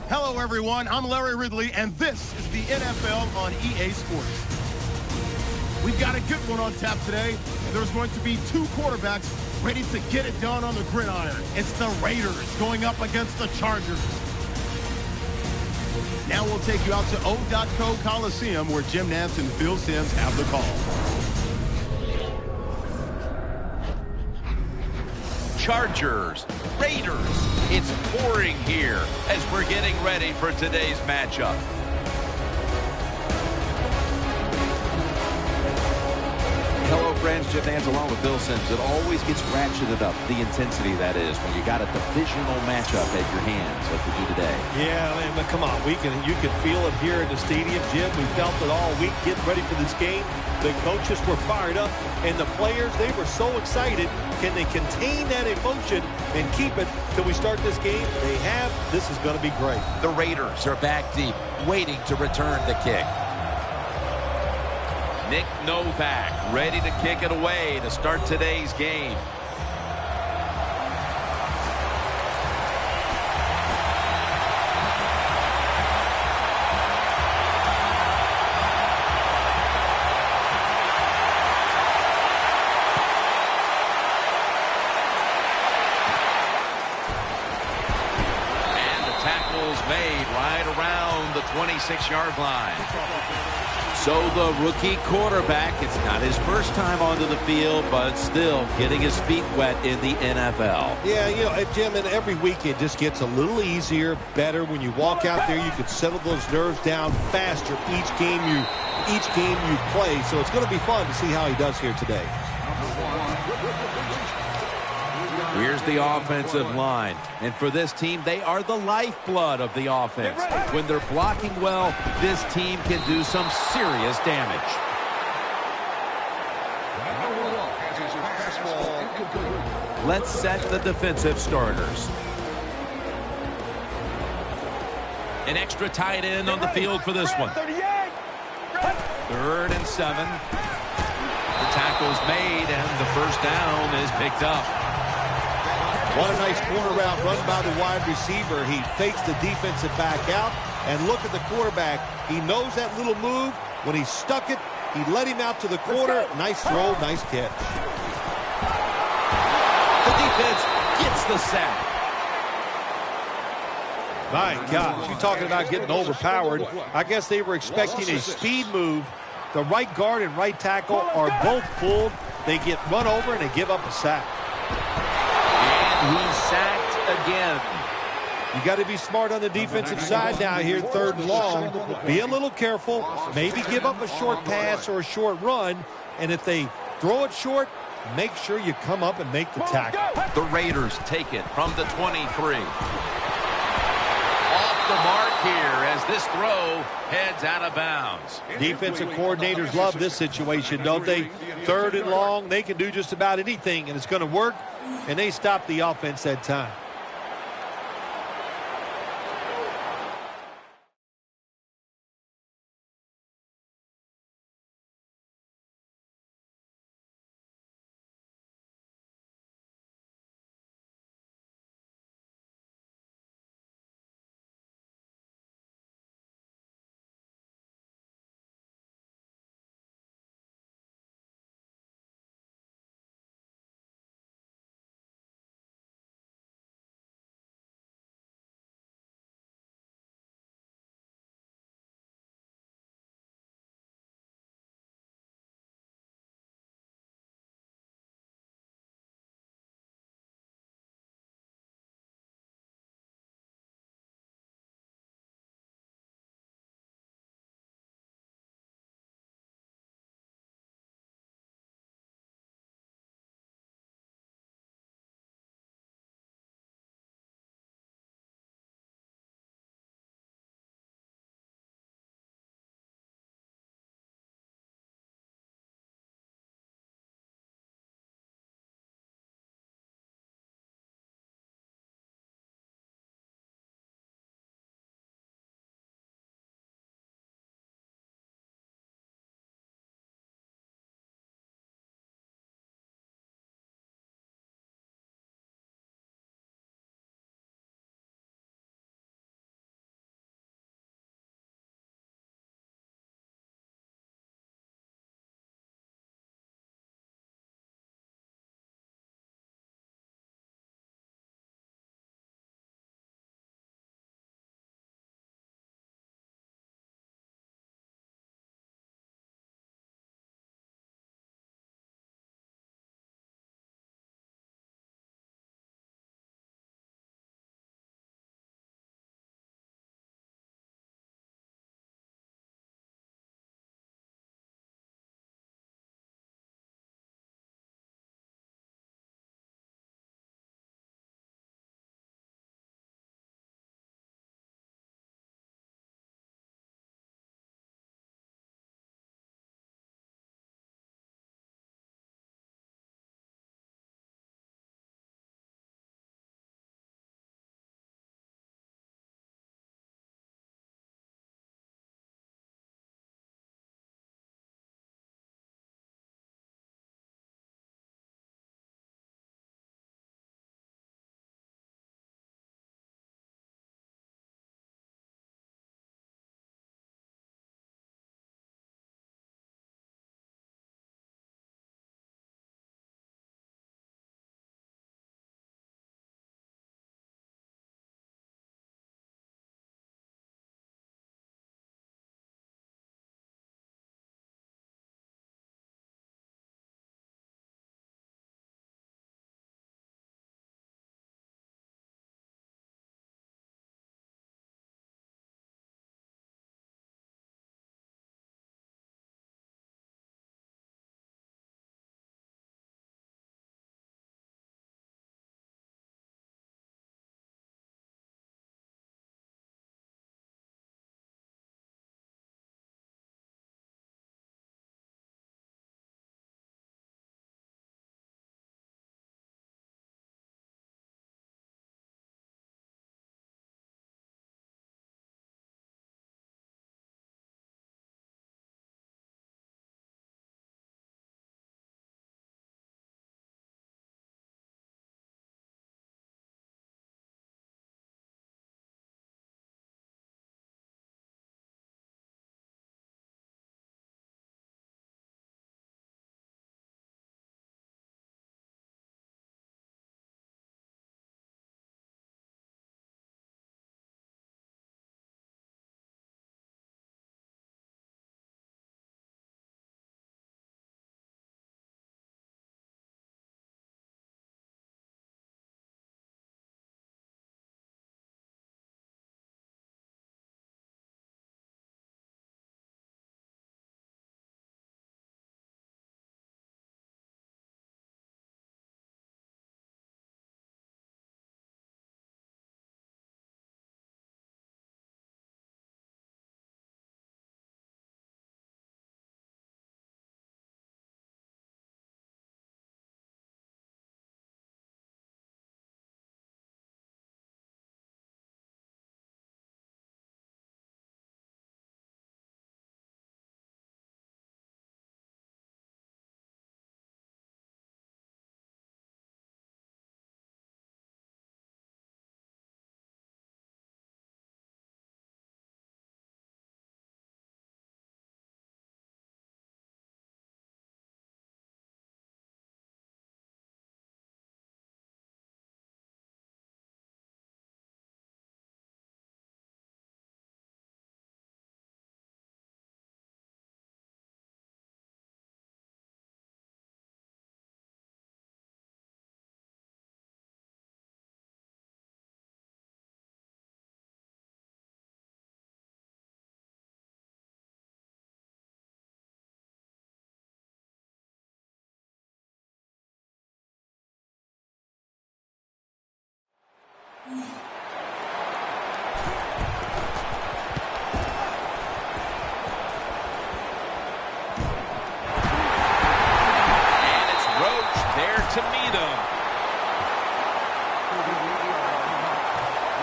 Hello, everyone. I'm Larry Ridley, and this is the NFL on EA Sports. We've got a good one on tap today, and there's going to be two quarterbacks ready to get it done on the gridiron. It's the Raiders going up against the Chargers. Now we'll take you out to O.co Coliseum, where Jim Nantz and Phil Simms have the call. Chargers, Raiders. It's pouring here as we're getting ready for today's matchup. Hello, friends. Jim Nantz along with Bill Simms. It always gets ratcheted up, the intensity that is, when you got a divisional matchup at your hands like we do today. Yeah, man, but come on. You can feel it here in the stadium, Jim. We felt it all week getting ready for this game. The coaches were fired up, and the players, they were so excited. Can they contain that emotion and keep it till we start this game? They have. This is going to be great. The Raiders are back deep, waiting to return the kick. Nick Novak ready to kick it away to start today's game. And the tackle's made right around the 26-yard line. So the rookie quarterback, it's not his first time onto the field, but still getting his feet wet in the NFL. Yeah, you know, Jim, and every week it just gets a little easier, better. When you walk out there, you can settle those nerves down faster each game you play. So it's going to be fun to see how he does here today. Here's the offensive line. And for this team, they are the lifeblood of the offense. When they're blocking well, this team can do some serious damage. Let's set the defensive starters. An extra tight end on the field for this one. 3rd and 7. The tackle's made, and the first down is picked up. What a nice corner route run by the wide receiver. He fakes the defensive back out, and look at the quarterback. He knows that little move. When he stuck it, he led him out to the corner. Nice throw, nice catch. The defense gets the sack. My gosh, you're talking about getting overpowered. I guess they were expecting a speed move. The right guard and right tackle are both pulled. They get run over, and they give up a sack. He's sacked again. You got to be smart on the defensive side now here, 3rd and long. Be a little careful. Maybe give up a short pass or a short run. And if they throw it short, make sure you come up and make the tackle. The Raiders take it from the 23. Off the mark here as this throw heads out of bounds. Defensive coordinators love this situation, don't they? 3rd and long, they can do just about anything, and it's going to work. And they stop the offense that time.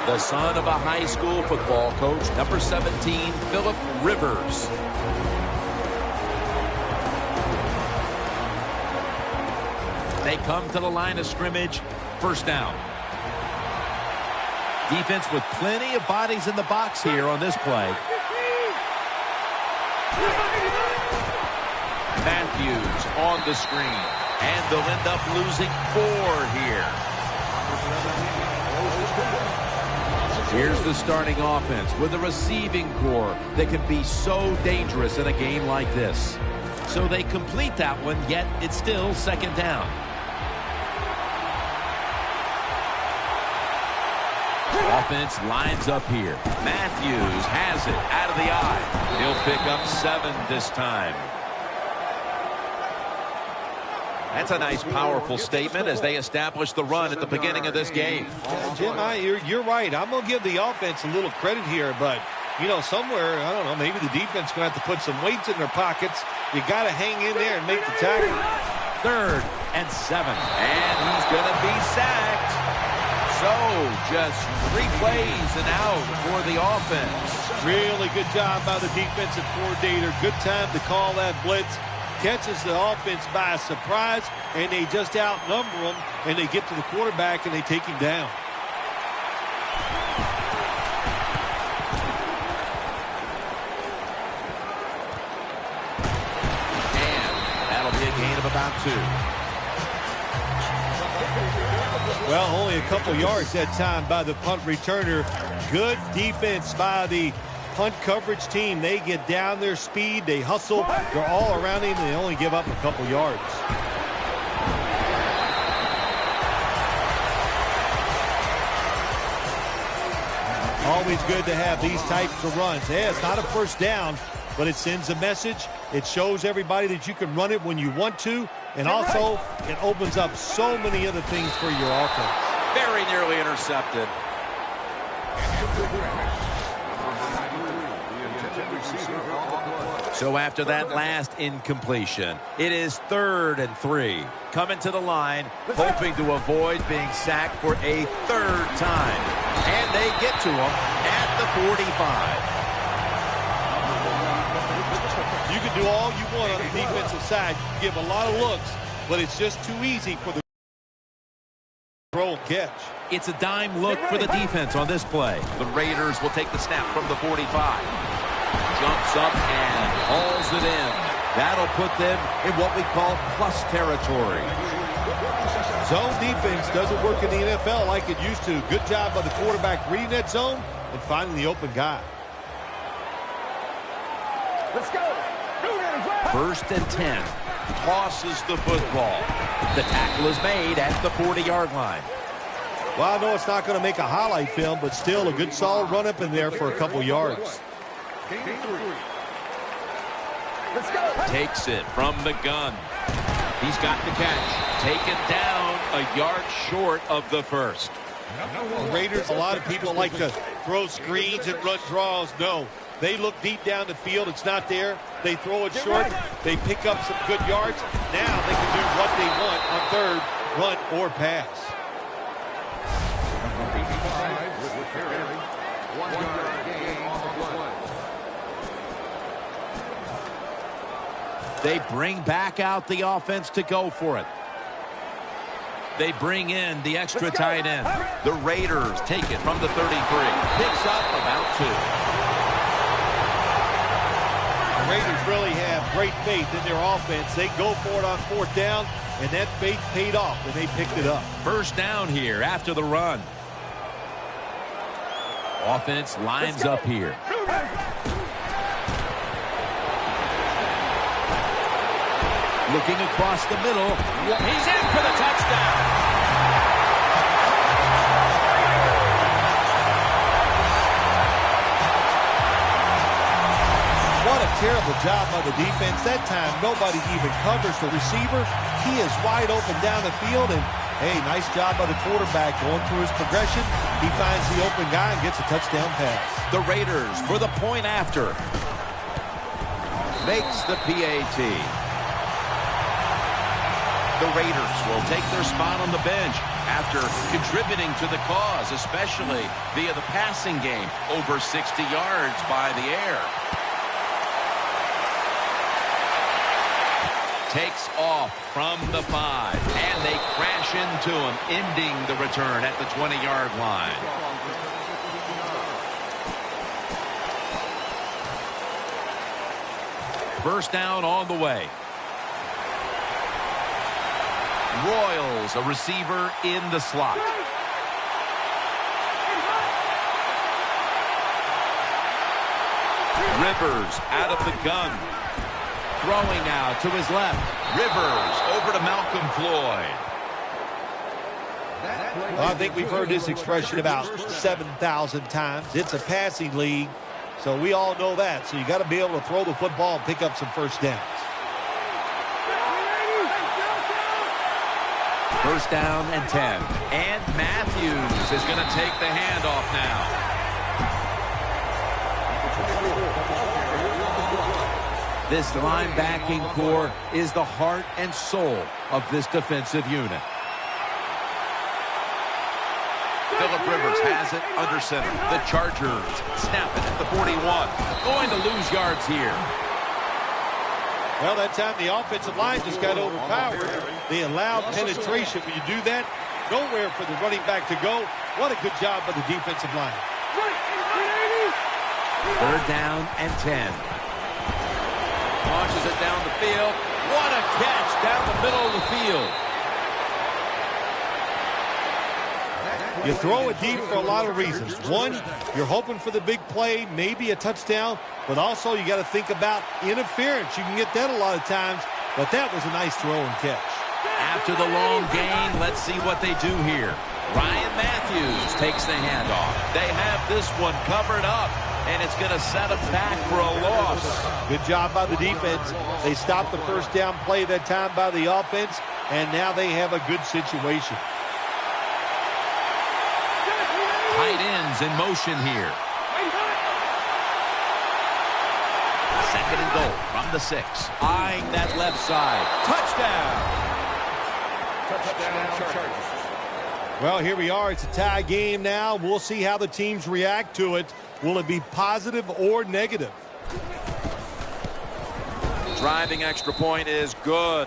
the son of a high school football coach, number 17, Philip Rivers. They come to the line of scrimmage, first down. Defense with plenty of bodies in the box here on this play. Matthews on the screen, and they'll end up losing 4 here. Here's the starting offense with a receiving core that can be so dangerous in a game like this. So they complete that one, yet it's still second down. Offense lines up here. Matthews has it out of the eye. He'll pick up 7 this time. That's a nice, powerful statement as they establish the run at the beginning of this game. Jim, you're right. I'm going to give the offense a little credit here, but, you know, somewhere, I don't know, maybe the defense is going to have to put some weights in their pockets. You got to hang in there and make the tackle. 3rd and 7. And he's going to be sacked. So, just 3 plays and out for the offense. Really good job by the defensive coordinator. Good time to call that blitz. Catches the offense by surprise, and they just outnumber them, and they get to the quarterback, and they take him down. And that'll be a gain of about 2. Well, only a couple yards that time by the punt returner. Good defense by the punt coverage team. They get down their speed. They hustle. They're all around him. They only give up a couple yards. Always good to have these types of runs. Yeah, it's not a first down, but it sends a message. It shows everybody that you can run it when you want to. And also, it opens up so many other things for your offense. Very nearly intercepted. So after that last incompletion, it is 3rd and 3. Coming to the line, hoping to avoid being sacked for a 3rd time. And they get to him at the 45. You can do all you want on the defensive side. You can give a lot of looks, but it's just too easy for the throw and catch. It's a dime look for the defense on this play. The Raiders will take the snap from the 45. Jumps up and hauls it in. That'll put them in what we call plus territory. Zone defense doesn't work in the NFL like it used to. Good job by the quarterback reading that zone and finding the open guy. Let's go. 1st and 10. Tosses the football. The tackle is made at the 40-yard line. Well, I know it's not going to make a highlight film, but still a good solid run up in there for a couple yards. Let's go. Takes it from the gun. He's got the catch. Taken down a yard short of the 1st. The Raiders, a lot of people like to throw screens and run draws. No, they look deep down the field. It's not there. They throw it short. They pick up some good yards. Now they can do what they want on 3rd, run or pass. They bring back out the offense to go for it. They bring in the extra tight end. The Raiders take it from the 33. Picks up about 2. The Raiders really have great faith in their offense. They go for it on 4th down, and that faith paid off, and they picked it up. First down here after the run. Offense lines up here. Looking across the middle. He's in for the touchdown. What a terrible job by the defense. That time, nobody even covers the receiver. He is wide open down the field, and, hey, nice job by the quarterback going through his progression. He finds the open guy and gets a touchdown pass. The Raiders for the point after. Makes the PAT. The Raiders will take their spot on the bench after contributing to the cause, especially via the passing game, over 60 yards by the air. Takes off from the 5, and they crash into him, ending the return at the 20-yard line. First down on the way. Royals, a receiver in the slot. Rivers out of the gun. Throwing now to his left. Rivers over to Malcolm Floyd. Well, I think we've heard this expression about 7,000 times. It's a passing league, so we all know that. So you got to be able to throw the football and pick up some first downs. First down and 10. And Matthews is going to take the handoff now. This linebacking core is the heart and soul of this defensive unit. Phillip Rivers has it under center. The Chargers snap it at the 41. Going to lose yards here. Well, that time the offensive line just got overpowered. They allowed penetration. When you do that, nowhere for the running back to go. What a good job by the defensive line. Third down and 10. Launches it down the field. What a catch down the middle of the field. You throw it deep for a lot of reasons. One, you're hoping for the big play, maybe a touchdown, but also you got to think about interference. You can get that a lot of times, but that was a nice throw and catch. After the long gain, let's see what they do here. Ryan Matthews takes the handoff. They have this one covered up, and it's going to set them back for a loss. Good job by the defense. They stopped the first down play that time by the offense, and now they have a good situation. Tight ends in motion here. Second and goal from the 6. Eyeing that left side. Touchdown! Touchdown Chargers. Well, here we are. It's a tie game now. We'll see how the teams react to it. Will it be positive or negative? Driving extra point is good.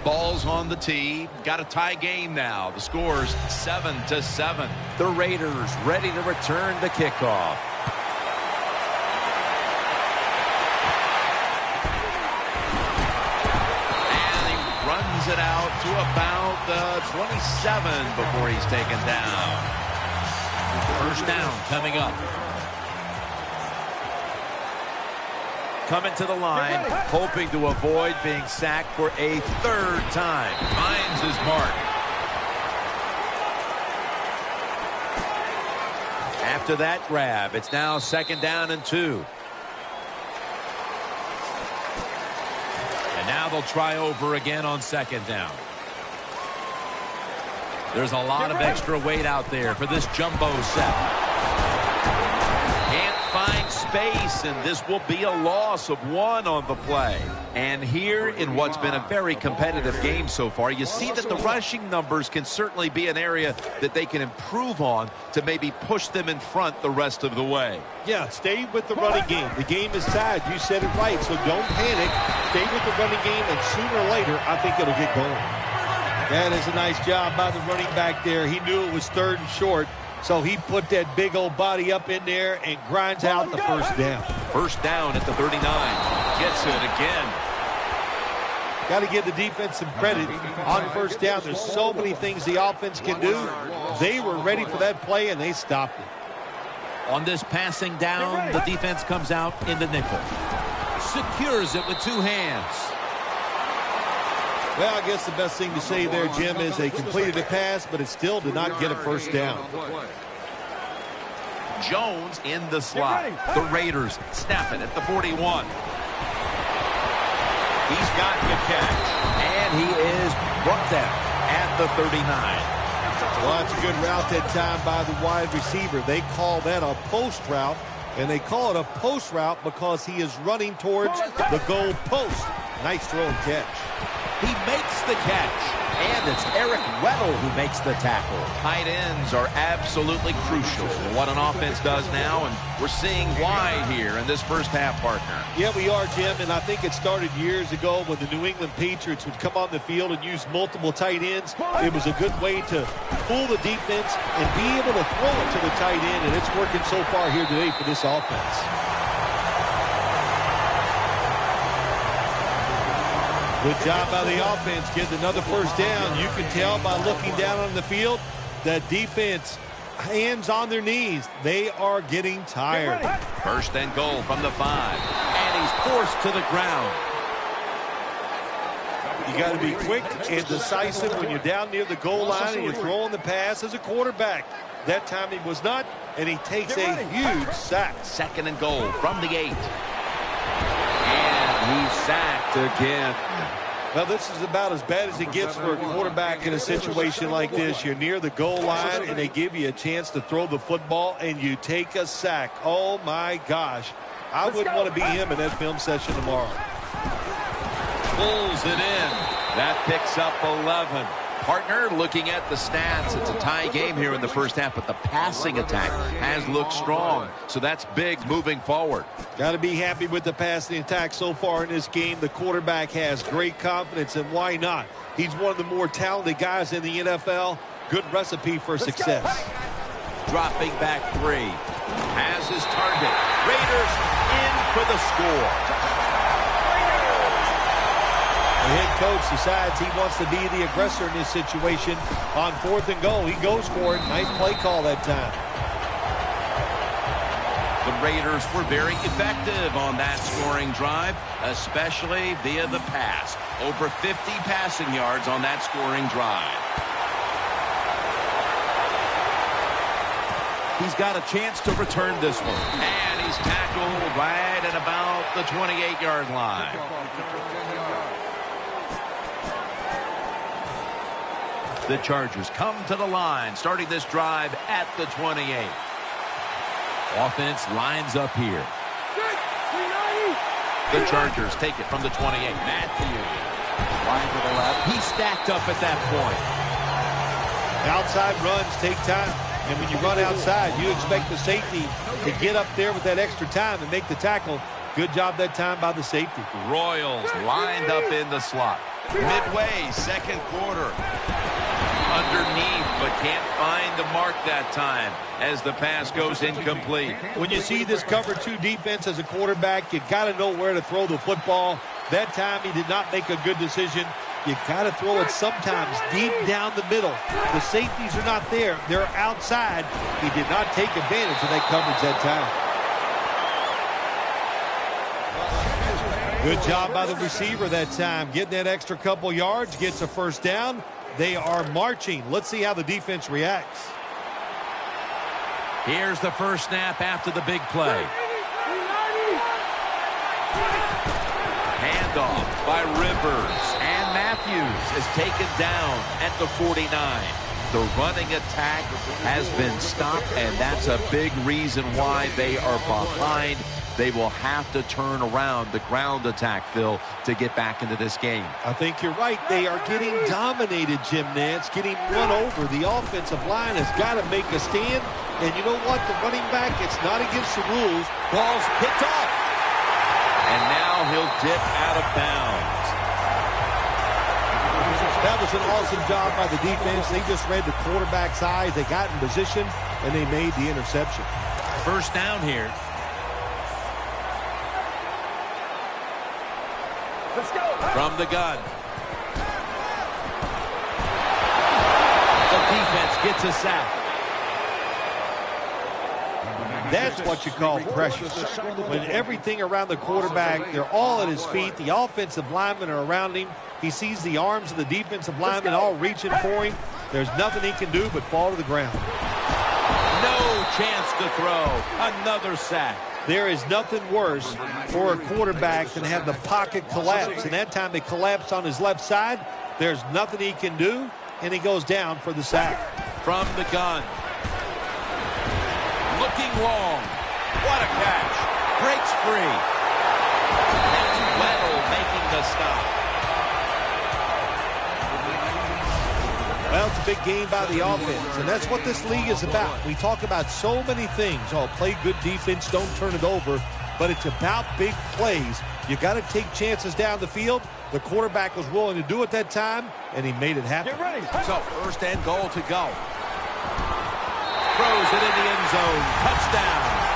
Ball's on the tee. Got a tie game now. The score's 7-7. The Raiders ready to return the kickoff. And he runs it out to about the 27 before he's taken down. First down coming up. Coming to the line, hoping to avoid being sacked for a third time. Finds his mark. After that grab, it's now second down and 2. And now they'll try over again on second down. There's a lot of extra weight out there for this jumbo set. Can't find space, and this will be a loss of 1 on the play. And here in what's been a very competitive game so far, you see that the rushing numbers can certainly be an area that they can improve on to maybe push them in front the rest of the way. Yeah, stay with the running game. The game is tied. You said it right, so don't panic. Stay with the running game, and sooner or later, I think it'll get going. That is a nice job by the running back there. He knew it was third and short, so he put that big old body up in there and grinds out the first down. First down at the 39. Gets it again. Got to give the defense some credit on first down. There's so many things the offense can do. They were ready for that play, and they stopped it. On this passing down, the defense comes out in the nickel. Secures it with 2 hands. Well, I guess the best thing to say there, Jim, is they completed a pass, but it still did not get a first down. Jones in the slot. The Raiders snap it at the 41. He's got the catch. And he is brought down at the 39. Well, that's a good route that time by the wide receiver. They call that a post route, and they call it a post route because he is running towards the goal post. Nice throw and catch. He makes the catch. And it's Eric Weddle who makes the tackle. Tight ends are absolutely crucial to what an offense does now, and we're seeing why here in this first half, partner. Yeah, we are, Jim, and I think it started years ago when the New England Patriots would come on the field and use multiple tight ends. It was a good way to fool the defense and be able to throw it to the tight end, and it's working so far here today for this offense. Good job by the offense, getting another first down. You can tell by looking down on the field that defense, hands on their knees. They are getting tired. First and goal from the 5. And he's forced to the ground. You got to be quick and decisive when you're down near the goal line and you're throwing the pass as a quarterback. That time he was not, and he takes a huge sack. Second and goal from the 8. He's sacked again. Now, this is about as bad as it gets for a quarterback in a situation like this. You're near the goal line, and they give you a chance to throw the football, and you take a sack. Oh, my gosh. I wouldn't want to be him in that film session tomorrow. Pulls it in. That picks up 11. Partner, looking at the stats, it's a tie game here in the first half, but the passing attack has looked strong, so that's big moving forward. Got to be happy with the passing attack so far in this game. The quarterback has great confidence, and why not? He's one of the more talented guys in the NFL. Good recipe for success. Dropping back 3. Has his target. Raiders in for the score. The head coach decides he wants to be the aggressor in this situation. On 4th and goal, he goes for it. Nice play call that time. The Raiders were very effective on that scoring drive, especially via the pass. Over 50 passing yards on that scoring drive. He's got a chance to return this one. And he's tackled right at about the 28-yard line. The Chargers come to the line, starting this drive at the 28. Offense lines up here. The Chargers take it from the 28. Matthews. Line to the left. He's stacked up at that point. Outside runs take time. And when you run outside, you expect the safety to get up there with that extra time and make the tackle. Good job that time by the safety. Royals lined up in the slot. Midway, second quarter. Underneath, but can't find the mark that time as the pass goes incomplete. When you see this cover 2 defense as a quarterback, you got to know where to throw the football. That time he did not make a good decision. You got to throw it sometimes deep down the middle. The safeties are not there. They're outside. He did not take advantage of that coverage that time. Good job by the receiver that time. Getting that extra couple yards, gets a first down. They are marching. Let's see how the defense reacts. Here's the first snap after the big play. Handoff by Rivers. And Matthews is taken down at the 49. The running attack has been stopped, and that's a big reason why they are behind. They will have to turn around the ground attack, Phil, to get back into this game. I think you're right. They are getting dominated, Jim Nance, getting run over. The offensive line has got to make a stand. And you know what? The running back, it's not against the rules. Ball's picked off. And now he'll dip out of bounds. That was an awesome job by the defense. They just read the quarterback's eyes. They got in position, and they made the interception. First down here. Let's go. From the gun. The defense gets a sack. That's what you call pressure. When everything around the quarterback, they're all at his feet. The offensive linemen are around him. He sees the arms of the defensive linemen all reaching for him. There's nothing he can do but fall to the ground. No chance to throw. Another sack. There is nothing worse for a quarterback than have the pocket collapse. And that time it collapsed on his left side. There's nothing he can do, and he goes down for the sack. From the gun. Looking long. What a catch. Breaks free. That's Weddle making the stop. Well, it's a big game by the offense, and that's what this league is about. We talk about so many things. Oh, play good defense, don't turn it over. But it's about big plays. You got to take chances down the field. The quarterback was willing to do it that time, and he made it happen. Get ready. So, first and goal to go. Throws it in the end zone. Touchdown.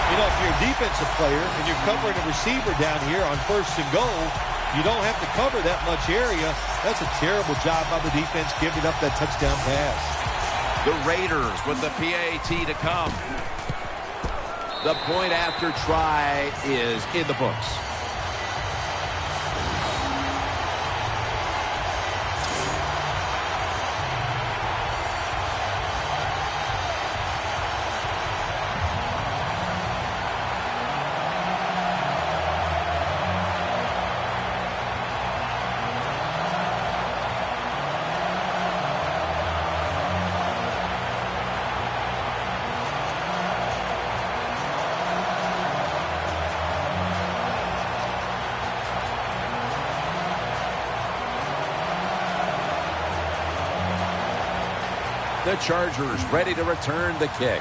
You know, if you're a defensive player and you're covering a receiver down here on first and goal, you don't have to cover that much area. That's a terrible job by the defense giving up that touchdown pass. The Raiders with the PAT to come. The point after try is in the books. The Chargers ready to return the kick.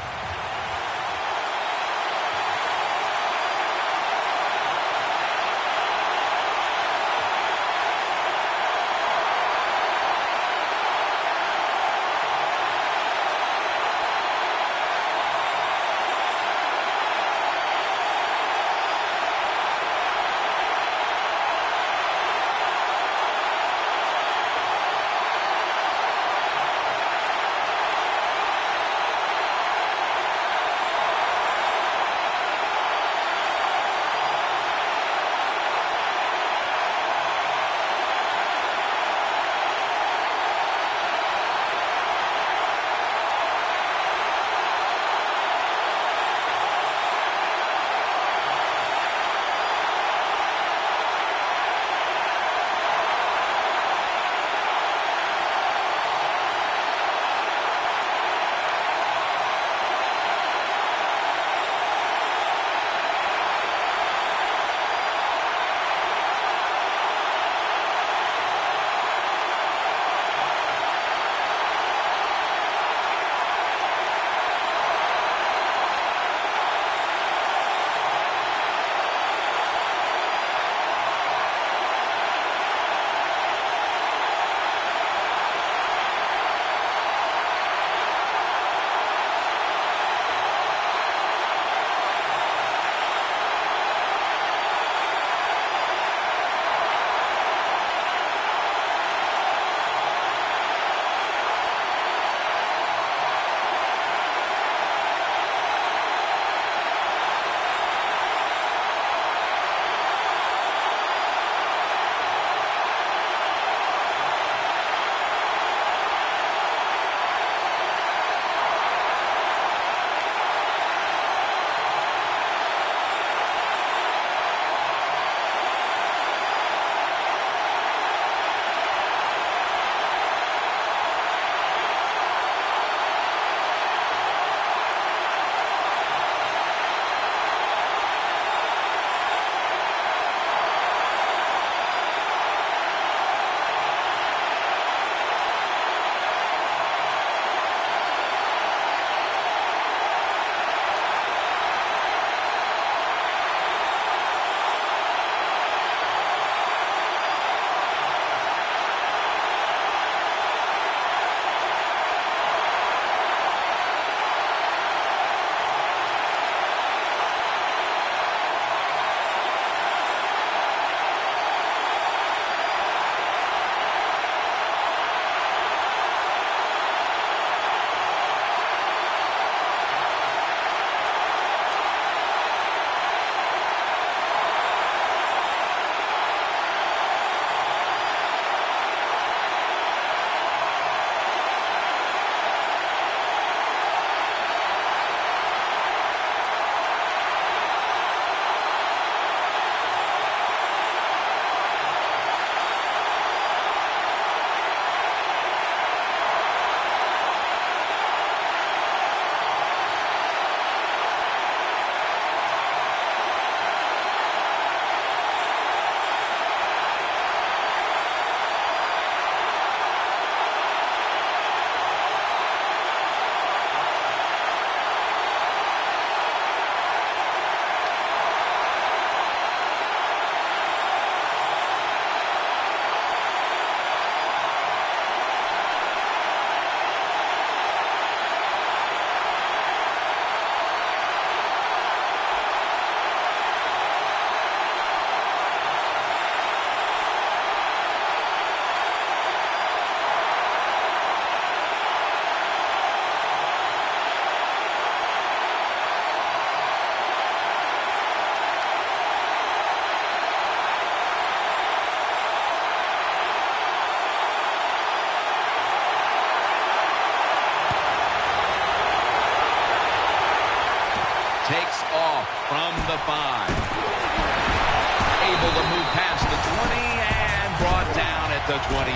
Able to move past the 20 and brought down at the 23.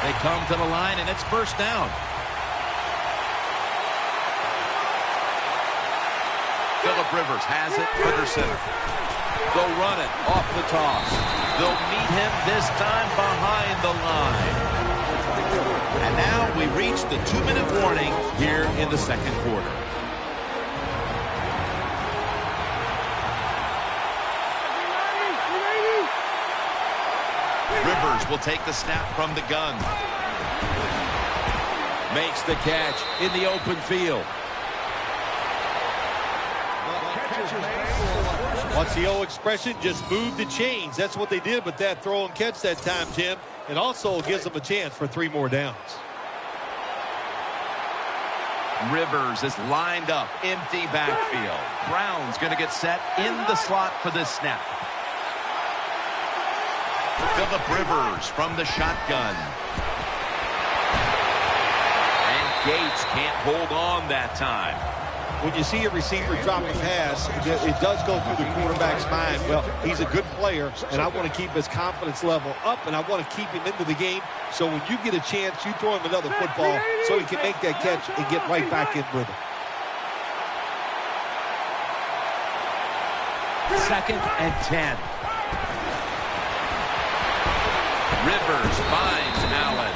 They come to the line, and it's first down. Phillip Rivers has it under center. They'll run it off the toss. They'll meet him this time behind the line. And now we reach the 2-minute warning here in the second quarter. Rivers will take the snap from the gun. Makes the catch in the open field. What's the old expression? Just move the chains. That's what they did with that throw and catch that time, Jim. It also gives them a chance for 3 more downs. Rivers is lined up, empty backfield. Brown's going to get set in the slot for this snap. Phillip Rivers from the shotgun. And Gates can't hold on that time. When you see a receiver drop a pass, it does go through the quarterback's mind. Well, he's a good player, and I want to keep his confidence level up, and I want to keep him into the game. So when you get a chance, you throw him another football so he can make that catch and get right back in with it. Second and 10. Rivers finds Allen.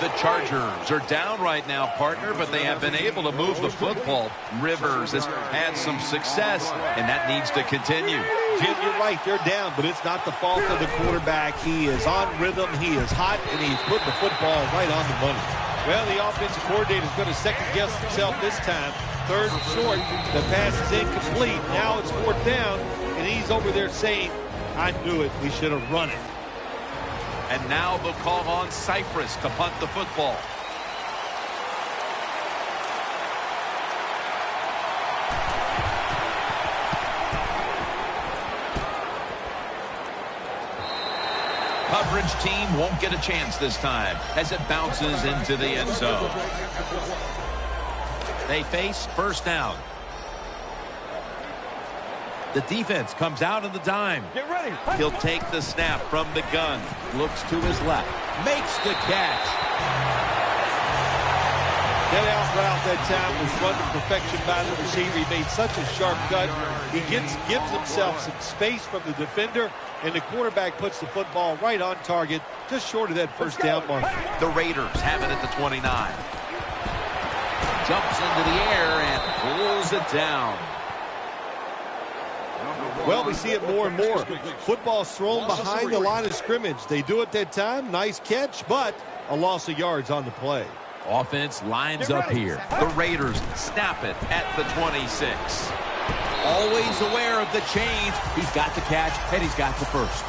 The Chargers are down right now, partner, but they have been able to move the football. Rivers has had some success, and that needs to continue. Jim, you're right. They're down, but it's not the fault of the quarterback. He is on rhythm. He is hot, and he's putting the football right on the money. Well, the offensive coordinator is going to second-guess himself this time. Third and short. The pass is incomplete. Now it's fourth down, and he's over there saying, I knew it. We should have run it. And now they'll call on Cypress to punt the football. Coverage team won't get a chance this time as it bounces into the end zone. They face first down. The defense comes out on the dime. Get ready. He'll take the snap from the gun. Looks to his left. Makes the catch. That out route that time was run to perfection by the receiver. He made such a sharp cut. He gives himself some space from the defender, and the quarterback puts the football right on target, just short of that first down mark. The Raiders have it at the 29. Jumps into the air and pulls it down. Well, we see it more and more. Football's thrown behind the line of scrimmage. They do it that time. Nice catch, but a loss of yards on the play. Offense lines up here. The Raiders snap it at the 26. Always aware of the change. He's got the catch, and he's got the first.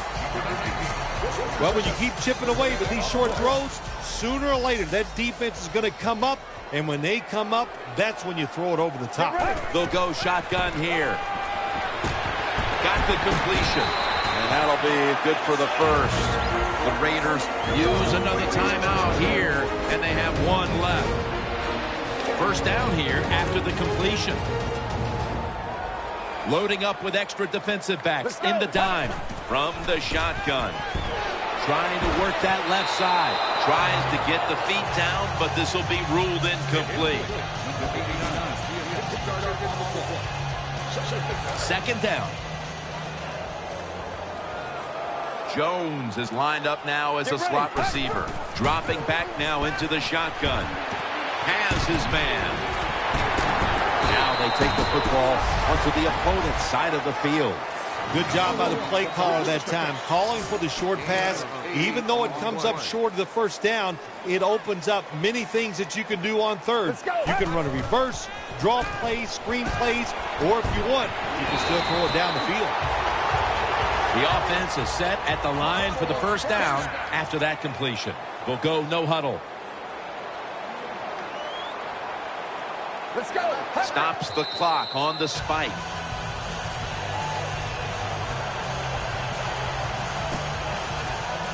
Well, when you keep chipping away with these short throws, sooner or later that defense is going to come up, and when they come up, that's when you throw it over the top. They'll go shotgun here. Got the completion. And that'll be good for the first. The Raiders use another timeout here, and they have one left. First down here after the completion. Loading up with extra defensive backs in the dime from the shotgun. Trying to work that left side. Tries to get the feet down, but this will be ruled incomplete. Second down. Jones is lined up now as a slot receiver. Dropping back now into the shotgun. Has his man. Now they take the football onto the opponent's side of the field. Good job by the play caller that time, calling for the short pass. Even though it comes up short of the first down, it opens up many things that you can do on third. You can run a reverse, draw plays, screen plays, or if you want, you can still throw it down the field. The offense is set at the line for the first down after that completion. We'll go no huddle. Let's go. Stops the clock on the spike.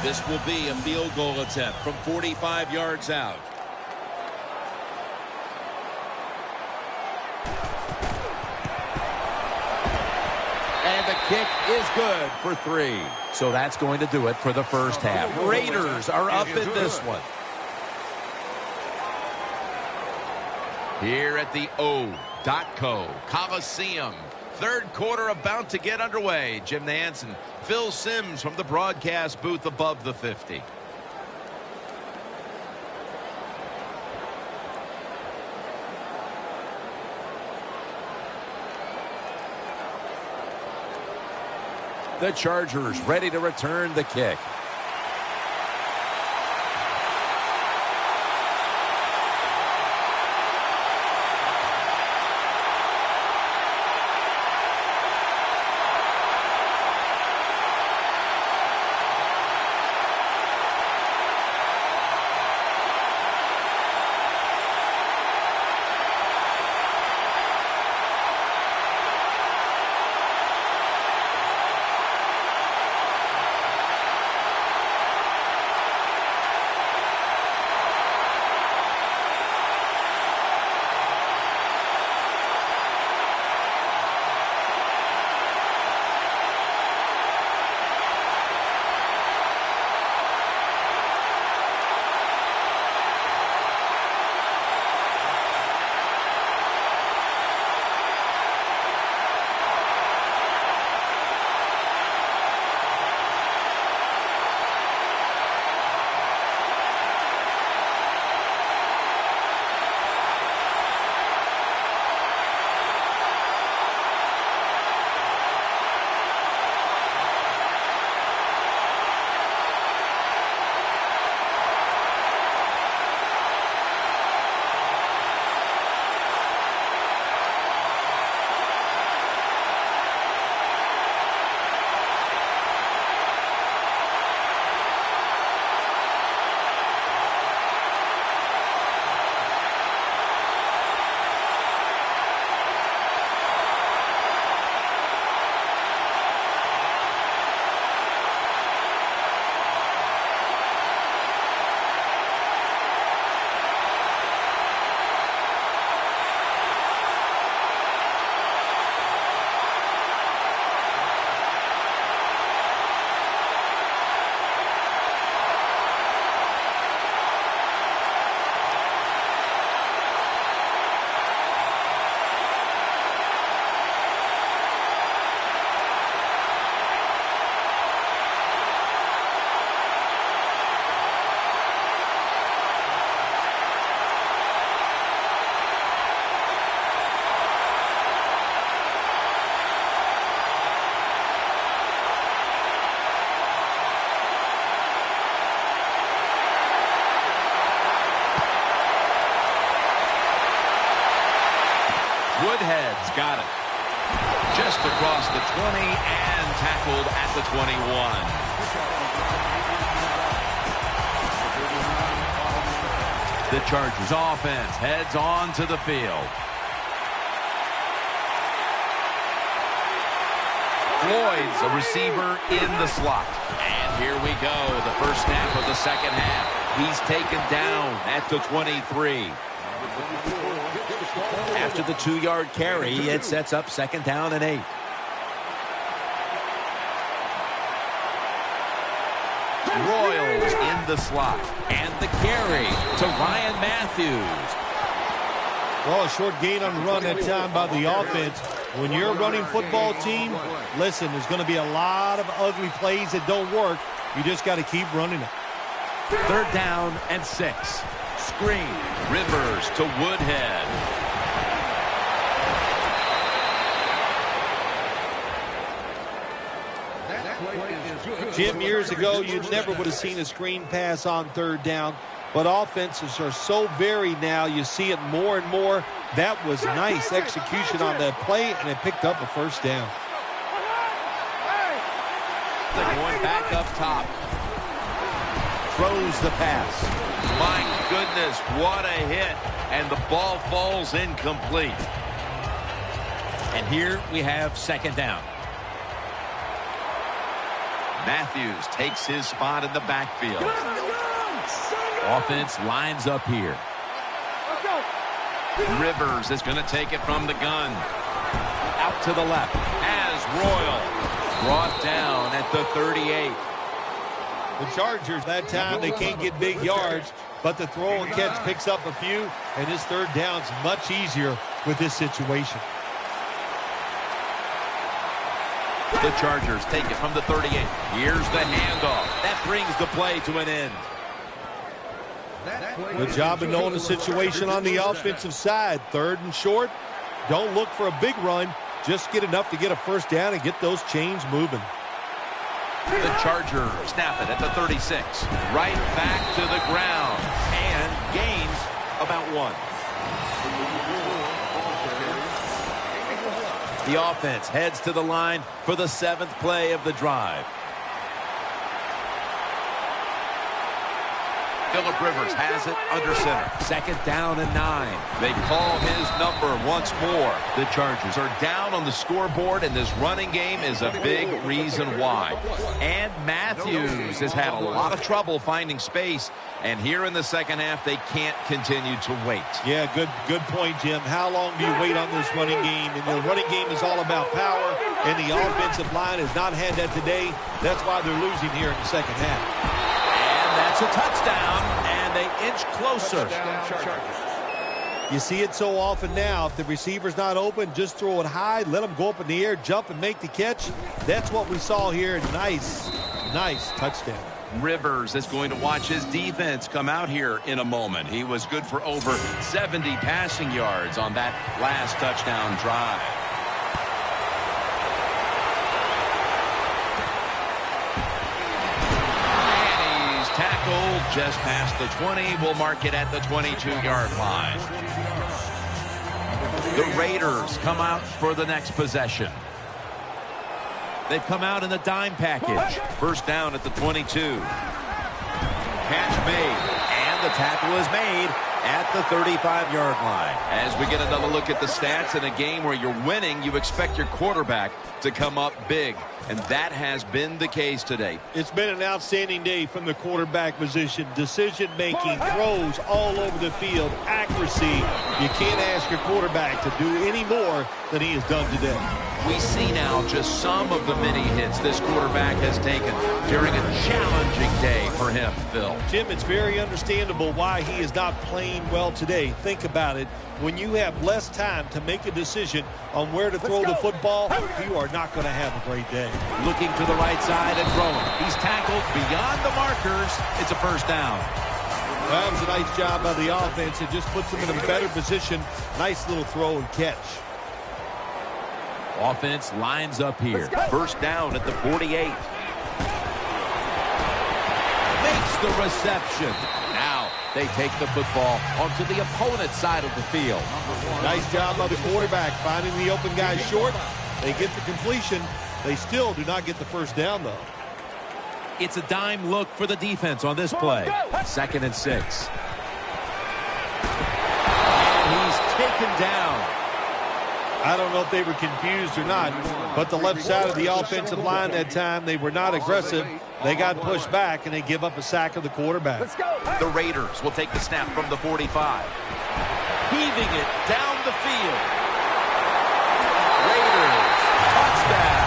This will be a field goal attempt from 45 yards out. And the kick is good for 3. So that's going to do it for the first half. Raiders are up in this one. Here at the O.co Coliseum. Third quarter about to get underway. Jim Nance and Phil Simms from the broadcast booth above the 50. The Chargers ready to return the kick. Woodhead's got it. Just across the 20 and tackled at the 21. The Chargers offense heads on to the field. Floyd's a receiver in the slot. And here we go, the first snap of the second half. He's taken down at the 23. After the 2-yard carry, it sets up 2nd down and 8. Royals in the slot. And the carry to Ryan Matthews. Well, a short gain on the run that time by the offense. When you're a running football team, listen, there's going to be a lot of ugly plays that don't work. You just got to keep running it. 3rd down and 6. Screen. Rivers to Woodhead. Jim, years ago, you never would have seen a screen pass on 3rd down. But offenses are so varied now. You see it more and more. That was nice execution on that play, and it picked up a 1st down. They're going back up top. Throws the pass. My goodness, what a hit. And the ball falls incomplete. And here we have 2nd down. Matthews takes his spot in the backfield. Offense lines up here. Rivers is going to take it from the gun. Out to the left. As Royal brought down at the 38. The Chargers, that time, they can't get big yards, but the throw and catch picks up a few, and his third down's much easier with this situation. The Chargers take it from the 38. Here's the handoff. That brings the play to an end. Good job of knowing the situation on the offensive side. Third and short. Don't look for a big run. Just get enough to get a first down and get those chains moving. The Chargers snap it at the 36. Right back to the ground. And gains about 1. The offense heads to the line for the 7th play of the drive. Phillip Rivers has it under center. 2nd down and 9. They call his number once more. The Chargers are down on the scoreboard, and this running game is a big reason why. And Matthews has had a lot of trouble finding space, and here in the second half, they can't continue to wait. Yeah, good point, Jim. How long do you wait on this running game? And the running game is all about power, and the offensive line has not had that today. That's why they're losing here in the second half. That's a touchdown, and they inch closer. You see it so often now. If the receiver's not open, just throw it high, let him go up in the air, jump and make the catch. That's what we saw here. Nice touchdown. Rivers is going to watch his defense come out here in a moment. He was good for over 70 passing yards on that last touchdown drive. Tackled just past the 20. We'll mark it at the 22-yard line. The Raiders come out for the next possession. They've come out in the dime package. First down at the 22. Catch made, and the tackle is made at the 35-yard line. As we get another look at the stats in a game where you're winning, you expect your quarterback to come up big. And that has been the case today. It's been an outstanding day from the quarterback position. Decision-making, throws all over the field, accuracy. You can't ask your quarterback to do any more than he has done today. We see now just some of the many hits this quarterback has taken during a challenging day for him, Phil. Jim, it's very understandable why he is not playing well today. Think about it. When you have less time to make a decision on where to throw the football, you are not going to have a great day. Looking to the right side and throwing. He's tackled beyond the markers. It's a first down. That was a nice job by the offense. It just puts them in a better position. Nice little throw and catch. Offense lines up here. First down at the 48. Makes the reception. Now they take the football onto the opponent's side of the field. Nice job by the quarterback finding the open guy short. They get the completion. They still do not get the first down, though. It's a dime look for the defense on this play. 2nd and 6. And he's taken down. I don't know if they were confused or not, but the left side of the offensive line that time, they were not aggressive. They got pushed back, and they give up a sack of the quarterback. The Raiders will take the snap from the 45. Heaving it down the field. Raiders, touchdown.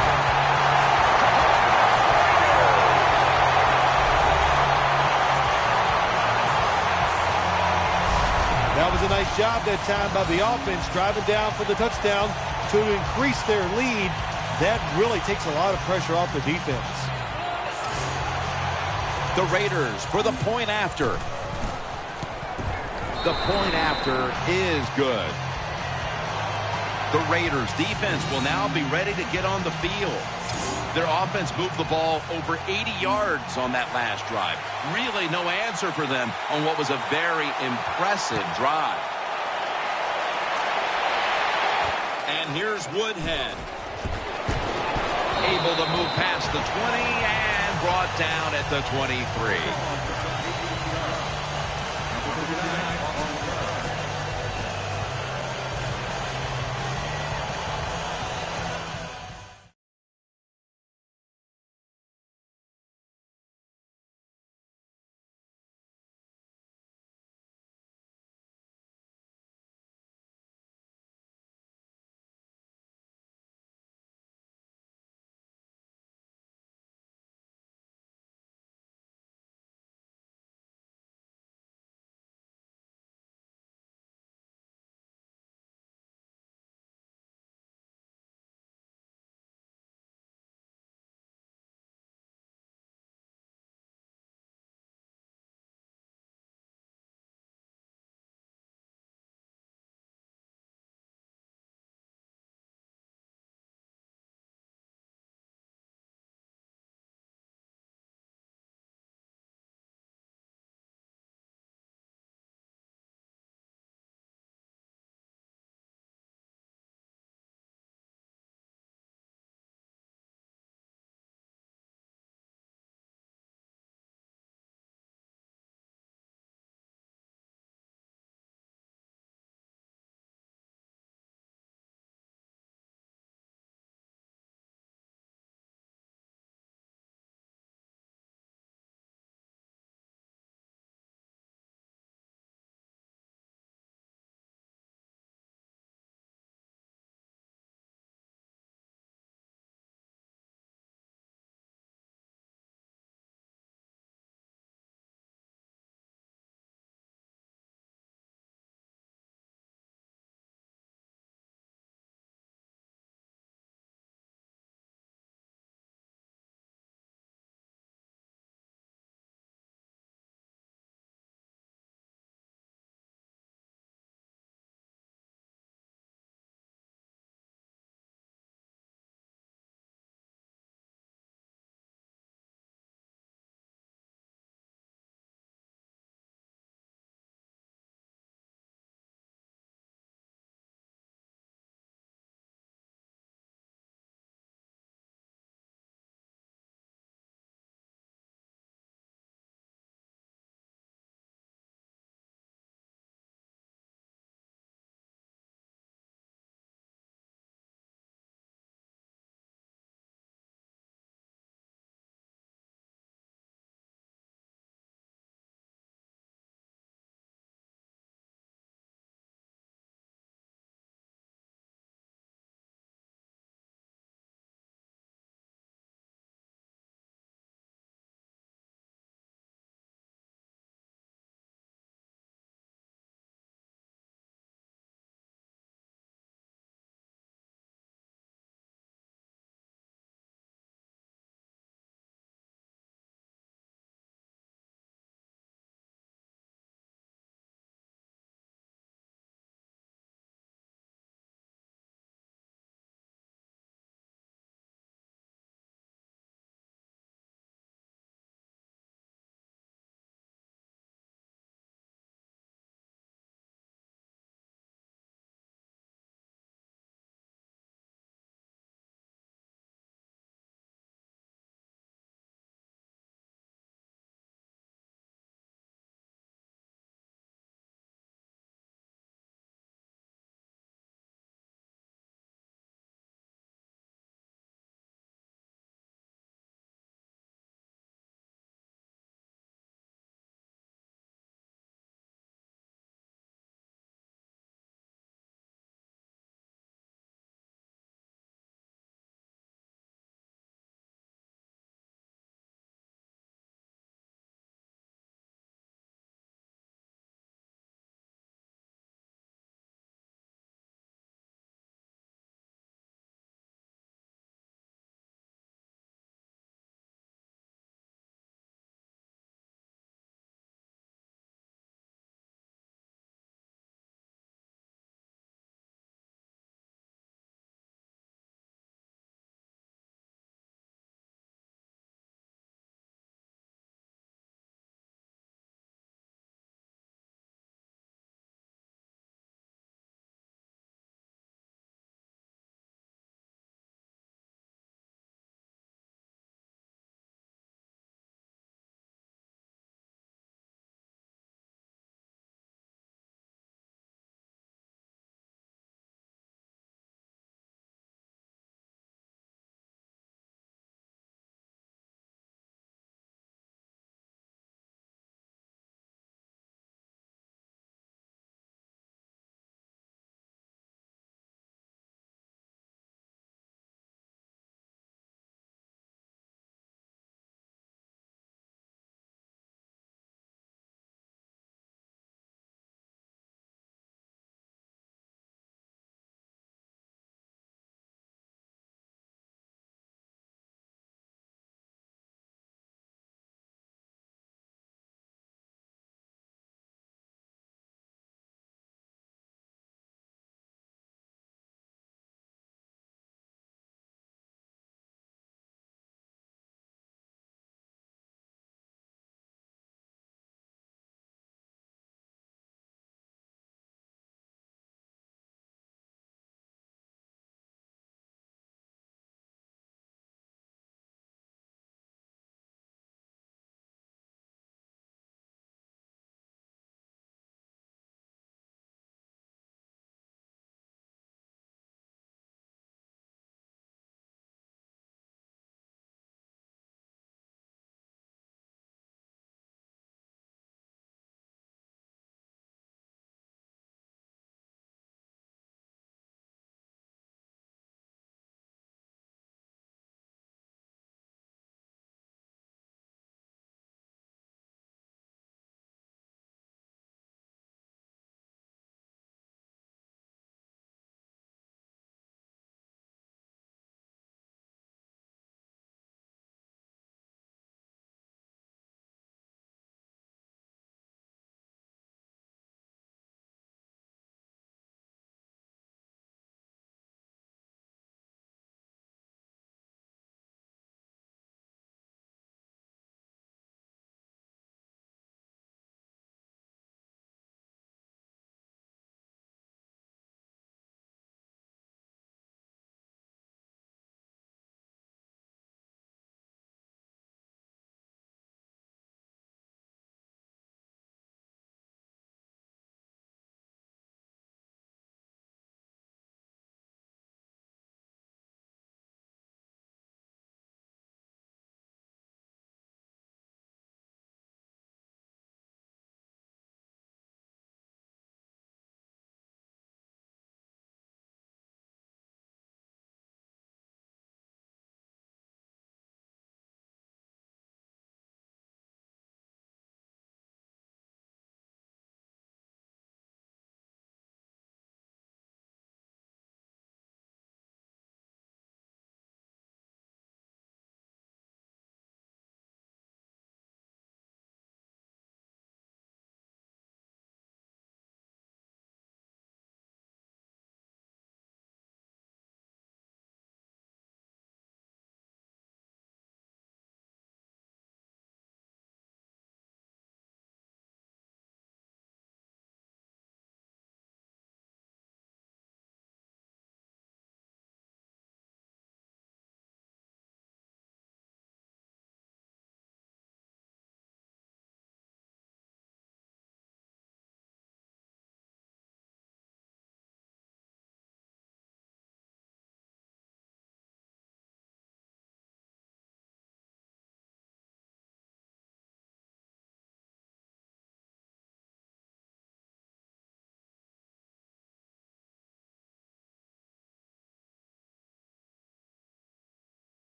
That was a nice job that time by the offense, driving down for the touchdown to increase their lead. That really takes a lot of pressure off the defense. The Raiders for the point after. The point after is good. The Raiders defense will now be ready to get on the field. Their offense moved the ball over 80 yards on that last drive. Really no answer for them on what was a very impressive drive. And here's Woodhead. Able to move past the 20 and brought down at the 23.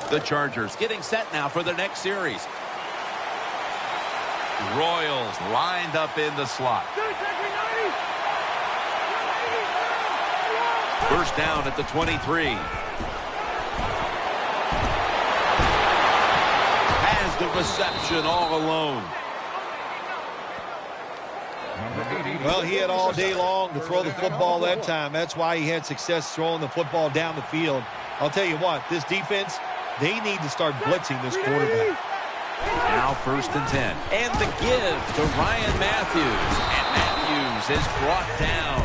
The Chargers getting set now for their next series. Royals lined up in the slot. First down at the 23. Has the reception all alone. Well, he had all day long to throw the football that time. That's why he had success throwing the football down the field. I'll tell you what, this defense, they need to start blitzing this quarterback. Now first and 10. And the give to Ryan Matthews. And Matthews is brought down.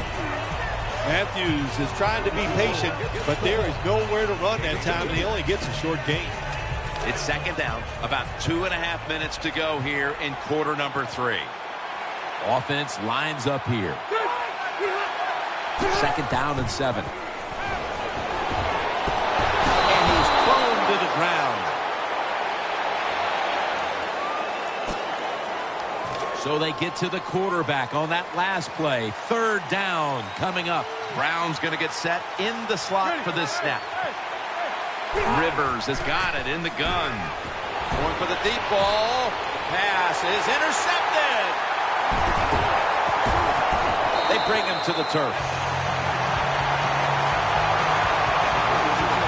Matthews is trying to be patient, but there is nowhere to run that time, and he only gets a short gain. It's second down. About 2.5 minutes to go here in quarter number 3. Offense lines up here. Second down and 7. And he's thrown to the ground. So they get to the quarterback on that last play. Third down coming up. Brown's going to get set in the slot for this snap. Rivers has got it in the gun. Going for the deep ball. Pass is intercepted. They bring him to the turf.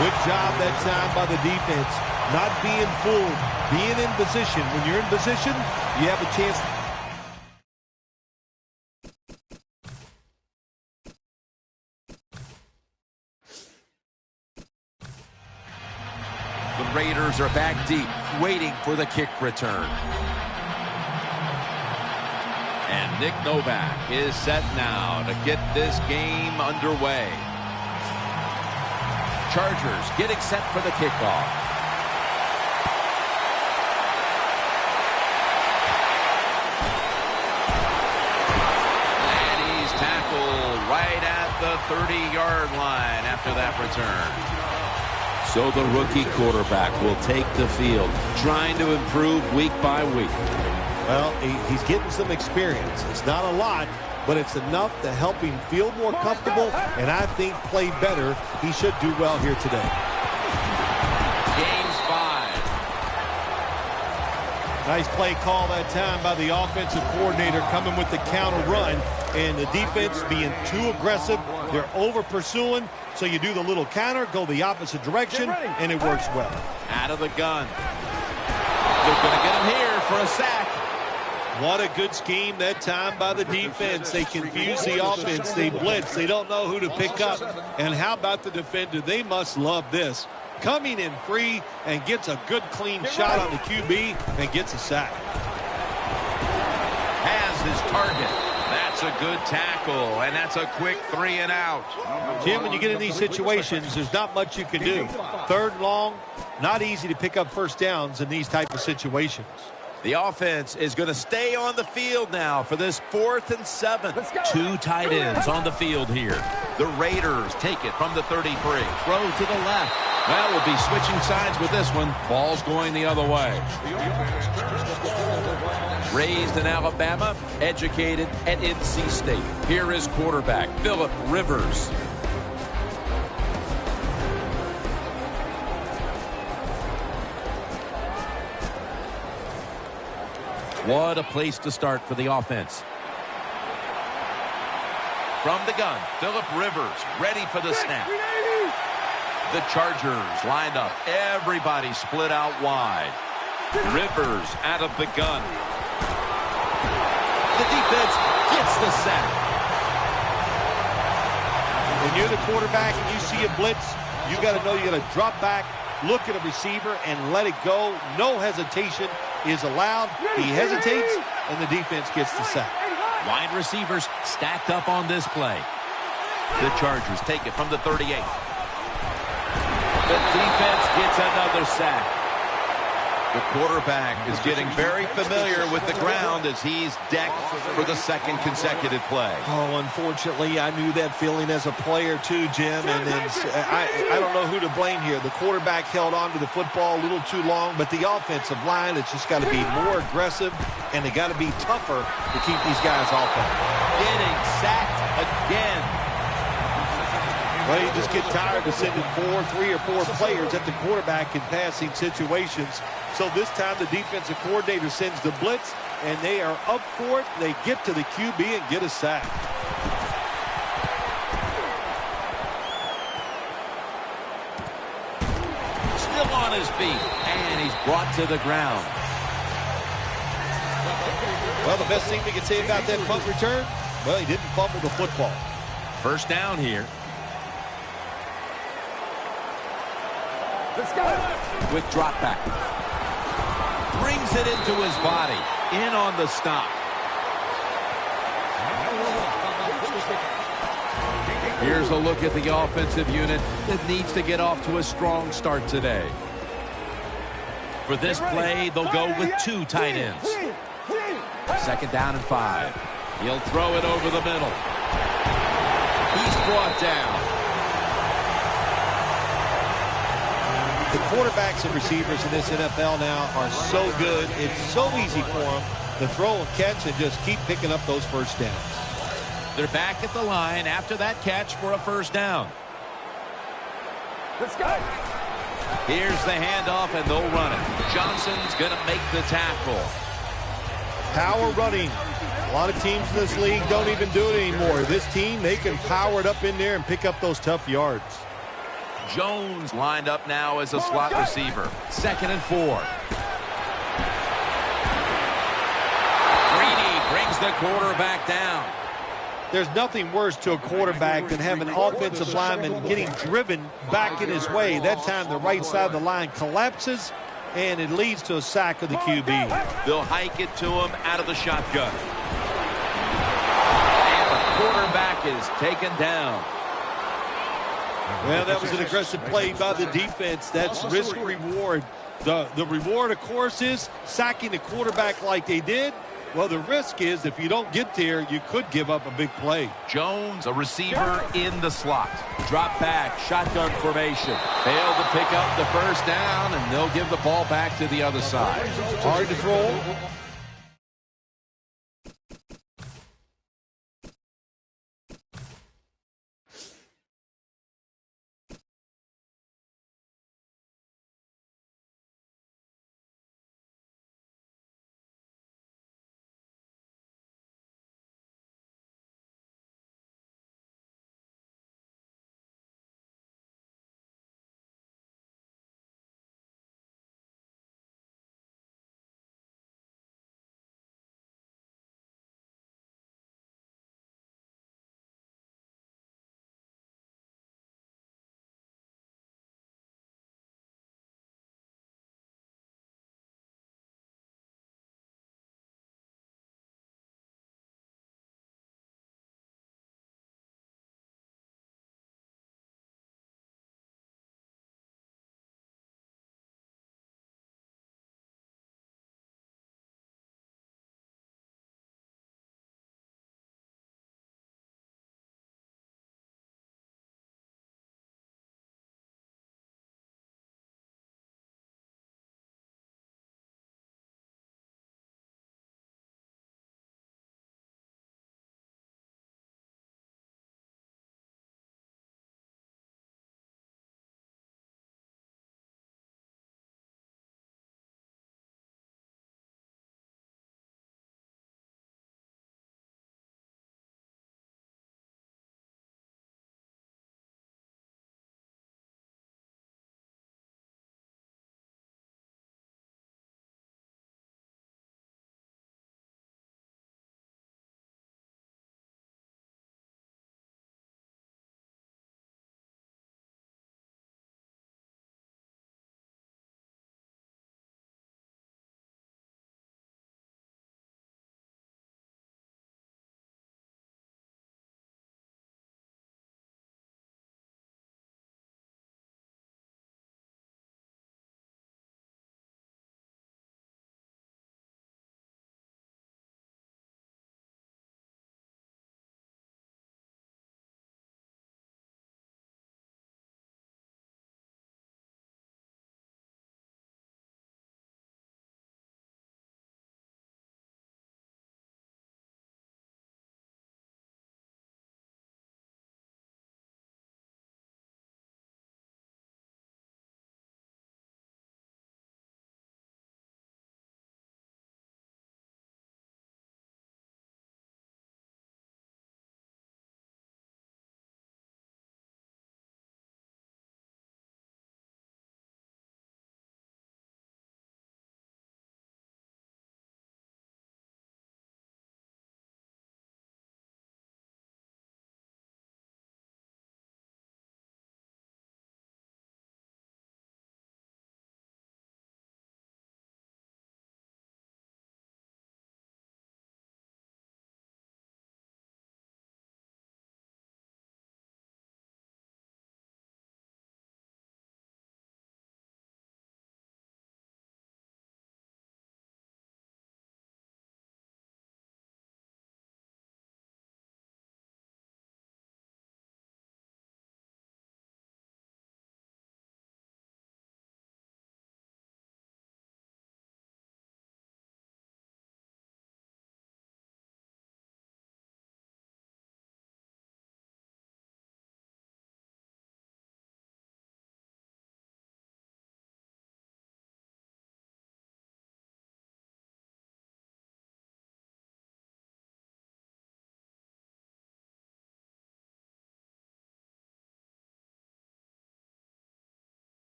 Good job that time by the defense. Not being fooled. Being in position. When you're in position, you have a chance. The Raiders are back deep, waiting for the kick return. And Nick Novak is set now to get this game underway. Chargers getting set for the kickoff. And he's tackled right at the 30-yard line after that return. So the rookie quarterback will take the field, trying to improve week by week. Well, he's getting some experience. It's not a lot, but it's enough to help him feel more comfortable and I think play better. He should do well here today. Game's 5. Nice play call that time by the offensive coordinator coming with the counter run, and the defense being too aggressive. They're over pursuing, so you do the little counter, go the opposite direction, and it works well. Out of the gun. They're going to get him here for a sack. What a good scheme that time by the defense. They confuse the offense. They blitz. They don't know who to pick up. And how about the defender? They must love this. Coming in free and gets a good clean shot on the QB and gets a sack. Has his target. That's a good tackle, and that's a quick 3 and out. Jim, when you get in these situations, there's not much you can do. Third and long, not easy to pick up first downs in these type of situations. The offense is going to stay on the field now for this 4th and 7. 2 tight ends on the field here. The Raiders take it from the 33. Throw to the left. Well, we'll be switching sides with this one. Ball's going the other way. Raised in Alabama, educated at NC State. Here is quarterback Phillip Rivers. What a place to start for the offense. From the gun, Phillip Rivers ready for the snap. The Chargers lined up. Everybody split out wide. Rivers out of the gun. The defense gets the sack. When you're the quarterback and you see a blitz, you got to know you got to drop back, look at a receiver, and let it go. No hesitation is allowed. He hesitates, and the defense gets the sack. Wide receivers stacked up on this play. The Chargers take it from the 38. The defense gets another sack. The quarterback is getting very familiar with the ground as he's decked for the 2nd consecutive play. Oh, unfortunately, I knew that feeling as a player too, Jim. And then I don't know who to blame here. The quarterback held on to the football a little too long, but the offensive line has just got to be more aggressive, and they got to be tougher to keep these guys off of it. Getting sacked again. Well, you just get tired of sending 3 or 4 players at the quarterback in passing situations. So this time the defensive coordinator sends the blitz, and they are up for it. They get to the QB and get a sack. Still on his feet, and he's brought to the ground. Well, the best thing we can say about that punt return, well, he didn't fumble the football. First down here. Let's go. With drop back. Brings it into his body. In on the stop. Here's a look at the offensive unit that needs to get off to a strong start today. For this play, they'll go with 2 tight ends. Second down and 5. He'll throw it over the middle. He's brought down. The quarterbacks and receivers in this NFL now are so good. It's so easy for them to throw and catch and just keep picking up those first downs. They're back at the line after that catch for a first down. Let's go. Here's the handoff, and they'll run it. Johnson's going to make the tackle. Power running. A lot of teams in this league don't even do it anymore. This team, they can power it up in there and pick up those tough yards. Jones lined up now as a slot receiver. Second and 4. Greeny brings the quarterback down. There's nothing worse to a quarterback than having an offensive lineman getting driven back in his way. That time the right side of the line collapses, and it leads to a sack of the QB. They'll hike it to him out of the shotgun. And the quarterback is taken down. Well, that was an aggressive play by the defense. That's risk-reward. The reward, of course, is sacking the quarterback like they did. Well, the risk is if you don't get there, you could give up a big play. Jones, a receiver in the slot. Drop back, shotgun formation. Failed to pick up the first down, and they'll give the ball back to the other side. Hard to throw.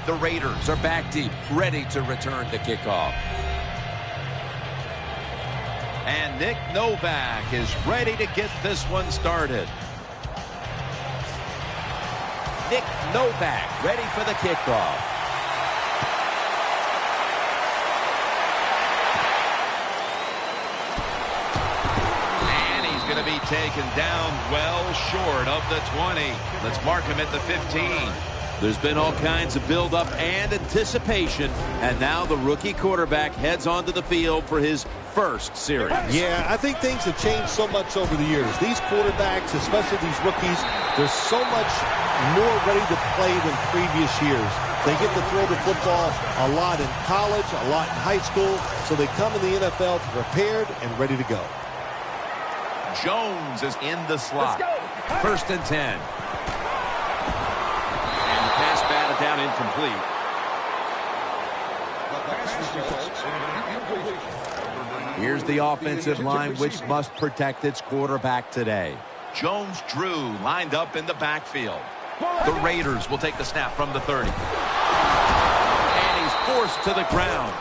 The Raiders are back deep, ready to return the kickoff. And Nick Novak is ready to get this one started. Nick Novak ready for the kickoff. And he's going to be taken down well short of the 20. Let's mark him at the 15. There's been all kinds of build-up and anticipation, and now the rookie quarterback heads onto the field for his first series. Yeah, I think things have changed so much over the years. These quarterbacks, especially these rookies, they're so much more ready to play than previous years. They get to throw the football a lot in college, a lot in high school, so they come in the NFL prepared and ready to go. Jones is in the slot. First and 10. Pass batted down incomplete. Here's the offensive line, which must protect its quarterback today. Jones-Drew lined up in the backfield. The Raiders will take the snap from the 30. And he's forced to the ground.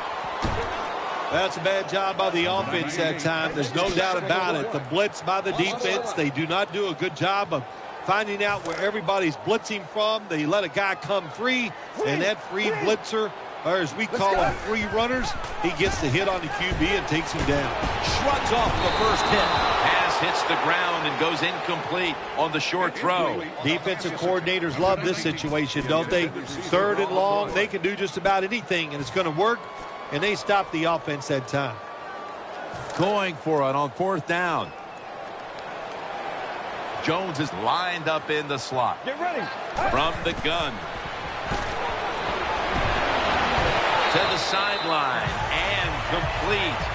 That's a bad job by the offense that time. There's no doubt about it. The blitz by the defense, they do not do a good job of finding out where everybody's blitzing from. They let a guy come free, and that free blitzer, or as we call them, free runners, he gets the hit on the QB and takes him down. Shrugs off the first hit. Pass hits the ground and goes incomplete on the short throw. Defensive coordinators love this situation, don't they? Third and long, they can do just about anything, and it's going to work, and they stop the offense that time. Going for it on fourth down. Jones is lined up in the slot. Get ready. From the gun. To the sideline and complete.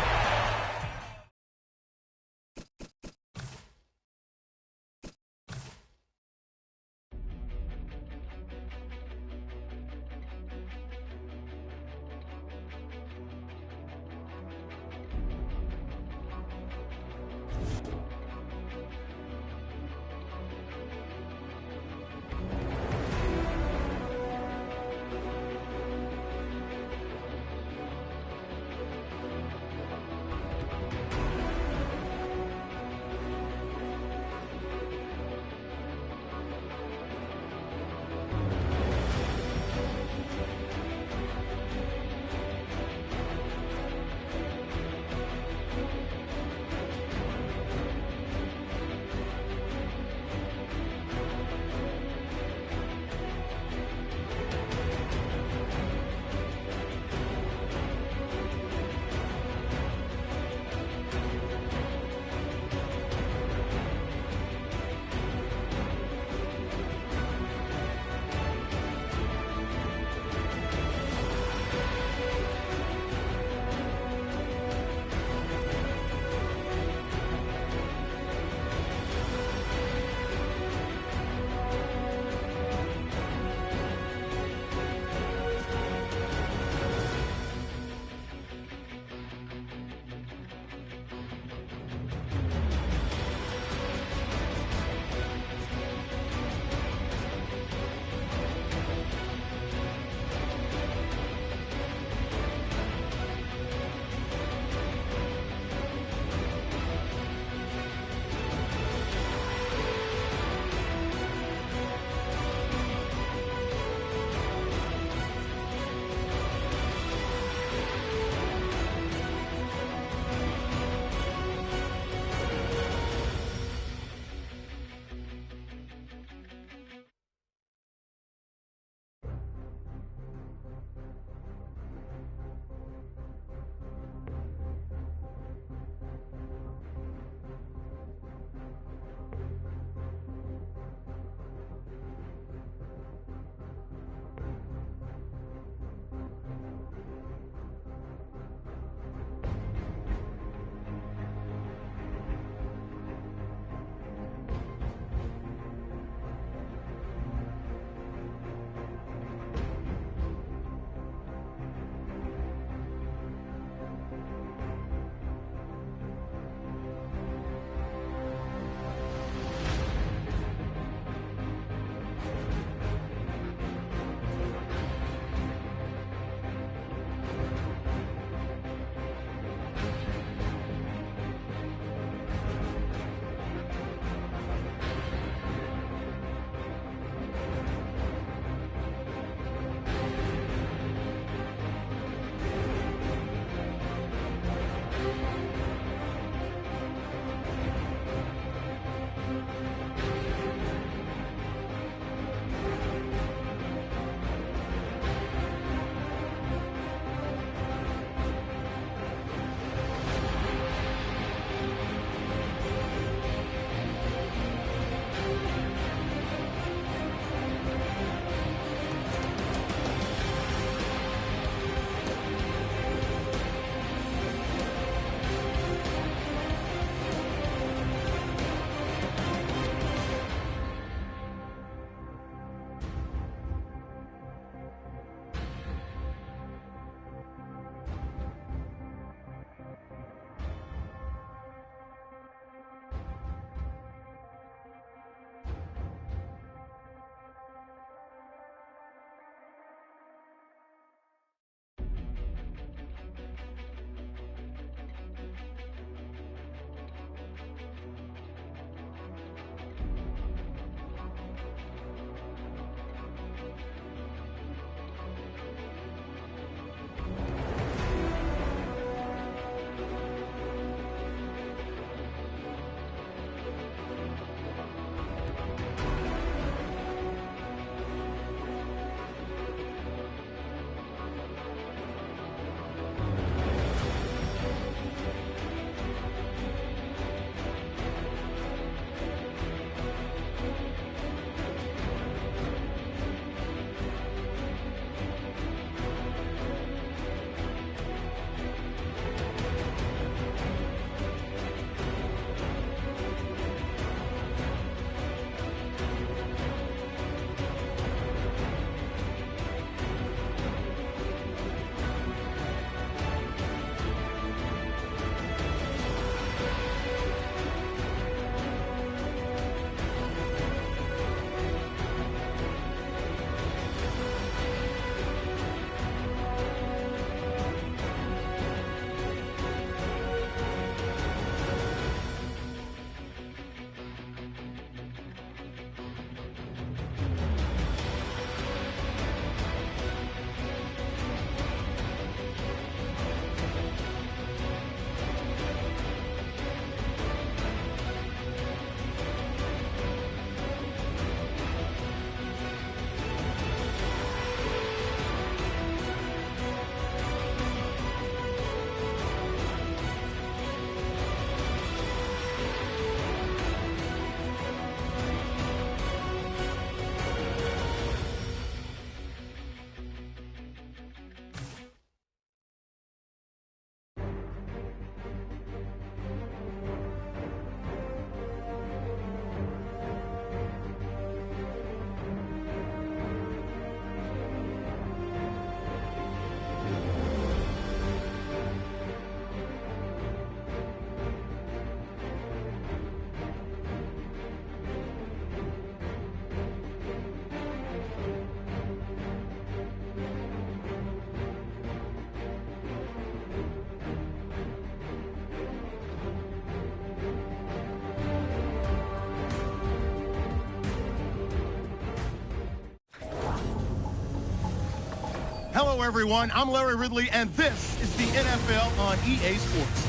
Hello, everyone. I'm Larry Ridley, and this is the NFL on EA Sports.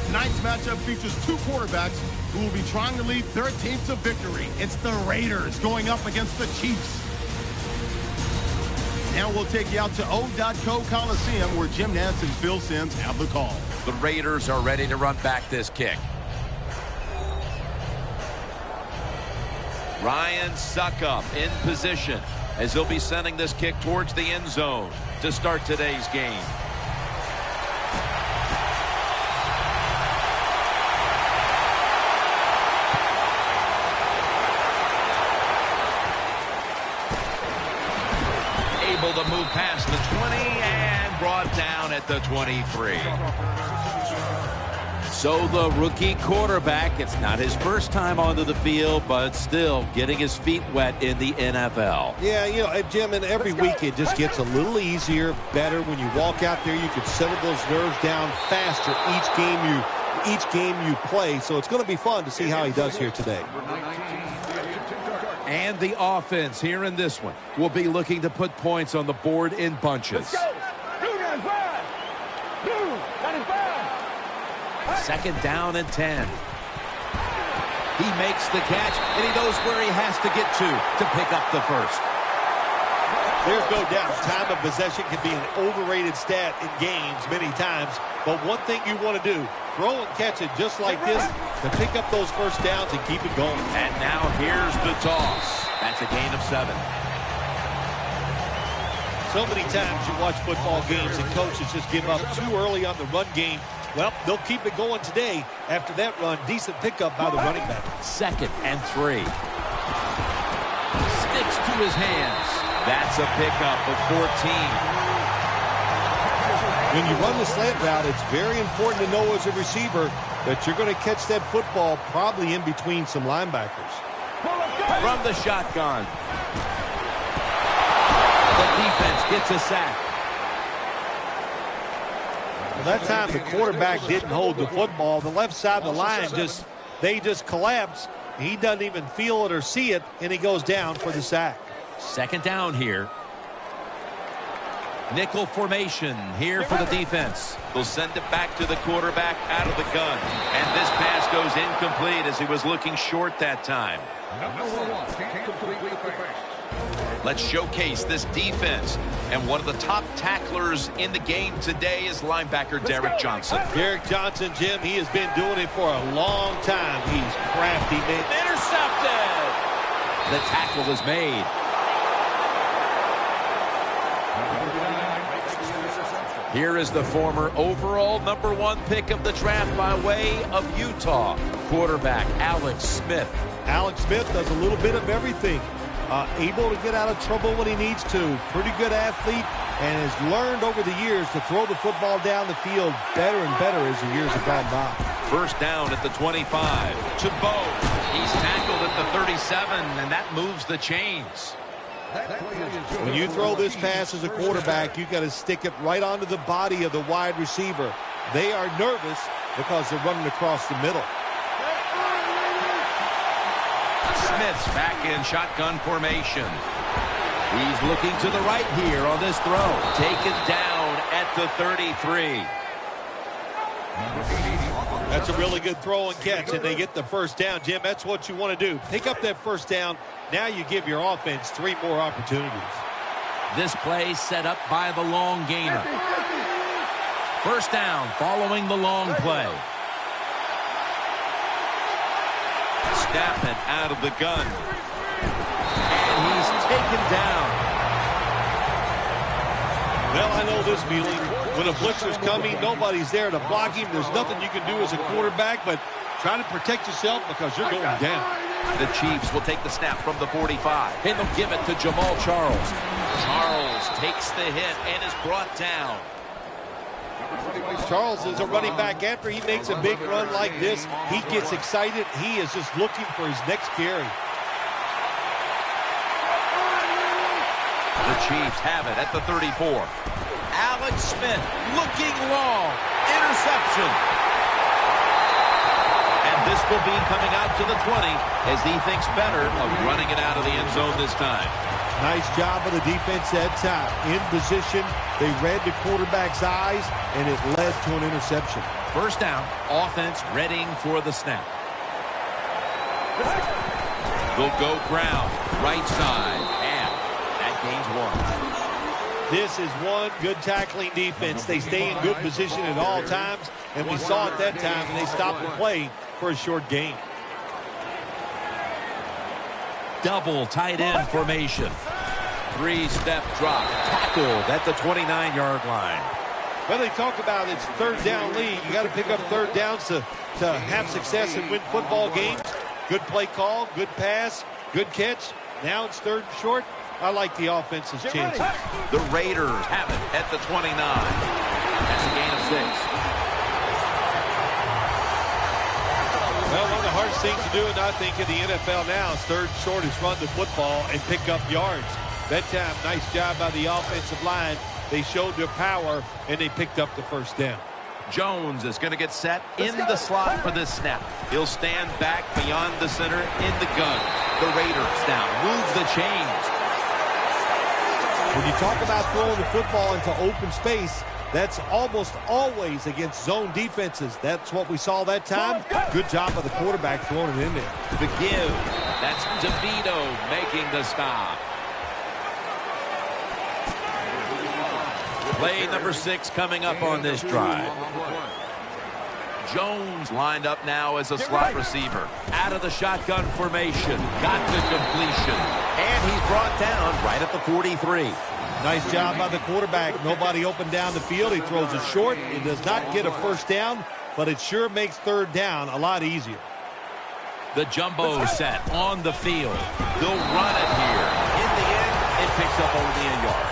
Tonight's matchup features two quarterbacks who will be trying to lead their team to victory. It's the Raiders going up against the Chiefs. Now we'll take you out to O.co Coliseum, where Jim Nantz and Phil Simms have the call. The Raiders are ready to run back this kick. Ryan Suckup in position as he'll be sending this kick towards the end zone to start today's game. Able to move past the 20 and brought down at the 23. So the rookie quarterback, it's not his first time onto the field, but still getting his feet wet in the NFL. Yeah, you know, Jim, and every week it just gets a little easier, better. When you walk out there, you can settle those nerves down faster each game you play. So it's going to be fun to see how he does here today. And the offense here in this one will be looking to put points on the board in bunches. Second down and 10. He makes the catch, and he knows where he has to get to pick up the first. There's no doubt time of possession can be an overrated stat in games many times. But one thing you want to do, throw and catch it just like this to pick up those first downs and keep it going. And now here's the toss. That's a gain of 7. So many times you watch football games and coaches just give up too early on the run game. Well, they'll keep it going today. After that run, decent pickup by the running back. Second and 3. Sticks to his hands. That's a pickup of 14. When you run the slant route, it's very important to know as a receiver that you're going to catch that football probably in between some linebackers. From the shotgun. The defense gets a sack. Well, that time the quarterback didn't hold the football. The left side of the line just collapse. He doesn't even feel it or see it, and he goes down for the sack. Second down here. Nickel formation here for the defense. They'll send it back to the quarterback out of the gun. And this pass goes incomplete as he was looking short that time. Let's showcase this defense. And one of the top tacklers in the game today is linebacker Derek Johnson. Derek Johnson, Jim, he has been doing it for a long time. He's crafty, man. Intercepted! The tackle is made. Here is the former overall #1 pick of the draft by way of Utah, quarterback Alex Smith. Alex Smith does a little bit of everything. Able to get out of trouble when he needs to. Pretty good athlete, and has learned over the years to throw the football down the field better and better as the years have gone by. First down at the 25. Chabot. He's tackled at the 37, and that moves the chains. When you throw this pass as a quarterback, you've got to stick it right onto the body of the wide receiver. They are nervous because they're running across the middle. Smith's back in shotgun formation. He's looking to the right here on this throw. Taken down at the 33. That's a really good throw and catch, and they get the first down. Jim, that's what you want to do. Pick up that first down. Now you give your offense 3 more opportunities. This play set up by the long gainer. First down following the long play. Snapping out of the gun. And he's taken down. Well, I know this feeling. When a blitzer's coming, nobody's there to block him. There's nothing you can do as a quarterback, but try to protect yourself because you're going down. The Chiefs will take the snap from the 45. And they'll give it to Jamal Charles. Charles takes the hit and is brought down. Charles is a running back. After he makes a big run like this, he gets excited. He is just looking for his next carry. The Chiefs have it at the 34. Alex Smith looking long. Interception. And this will be coming out to the 20 as he thinks better of running it out of the end zone this time. Nice job of the defense that time. In position, they read the quarterback's eyes, and it led to an interception. First down, offense readying for the snap. Will go ground, right side, and that gains 1. This is one good tackling defense. They stay in good position at all times, and we saw it that time, and they stopped the play for a short gain. Double tight end formation. 3-step drop, tackled at the 29-yard line. Well, they talk about it's third down league. You got to pick up third downs to have success and win football games. Good play call, good pass, good catch. Now it's third and short. I like the offense's chances. The Raiders have it at the 29. That's a gain of 6. Well, one of the hardest things to do, and I think in the NFL now, is third and short is run the football and pick up yards. That time, nice job by the offensive line. They showed their power, and they picked up the first down. Jones is going to get set in the slot for this snap. He'll stand back beyond the center in the gun. The Raiders now move the chains. When you talk about throwing the football into open space, that's almost always against zone defenses. That's what we saw that time. Good job by the quarterback throwing it in there. The give. That's DeVito making the stop. Play number 6 coming up on this drive. Jones lined up now as a slot receiver. Out of the shotgun formation. Got the completion. And he's brought down right at the 43. Nice job by the quarterback. Nobody open down the field. He throws it short. It does not get a first down, but it sure makes third down a lot easier. The jumbo set on the field. They'll run it here. In the end, it picks up only a yard.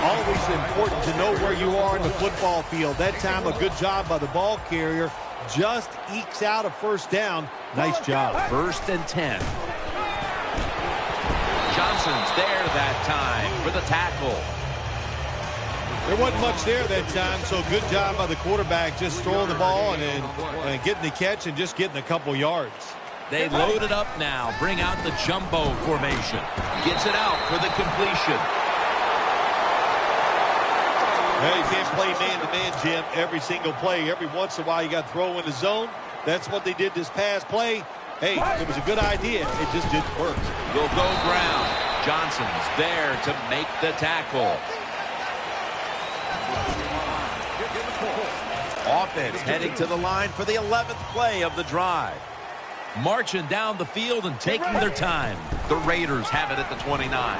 Always important to know where you are in the football field. That time, a good job by the ball carrier. Just ekes out a first down. Nice job. 1st and 10. Johnson's there that time for the tackle. There wasn't much there that time, so good job by the quarterback just throwing the ball and getting the catch and just getting a couple yards. They load it up now. Bring out the jumbo formation. Gets it out for the completion. Well, you can't play man-to-man, Jim, every single play. Every once in a while, you got to throw in the zone. That's what they did this past play. Hey, it was a good idea. It just didn't work. They'll go ground. Johnson's there to make the tackle. Offense heading to the line for the 11th play of the drive. Marching down the field and taking their time. The Raiders have it at the 29.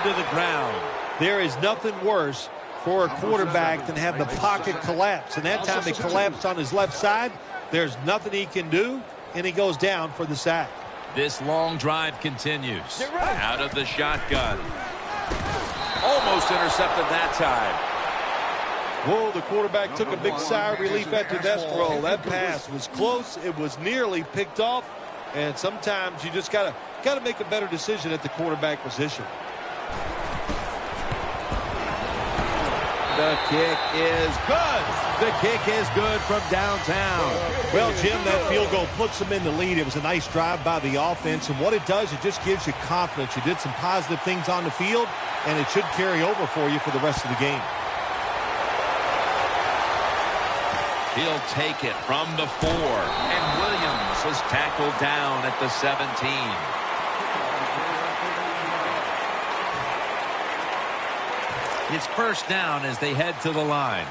To the ground. There is nothing worse for a quarterback than have the pocket collapse. And that time it collapsed on his left side. There's nothing he can do, and he goes down for the sack. This long drive continues. Out of the shotgun. Almost intercepted that time. Whoa, the quarterback took a big sigh of relief after that throw. That pass was close. It was nearly picked off. And sometimes you just gotta make a better decision at the quarterback position. The kick is good. The kick is good from downtown. Well, Jim, that field goal puts them in the lead. It was a nice drive by the offense, and what it does, it just gives you confidence. You did some positive things on the field, and it should carry over for you for the rest of the game. He'll take it from the 4, and Williams is tackled down at the 17. It's first down as they head to the line.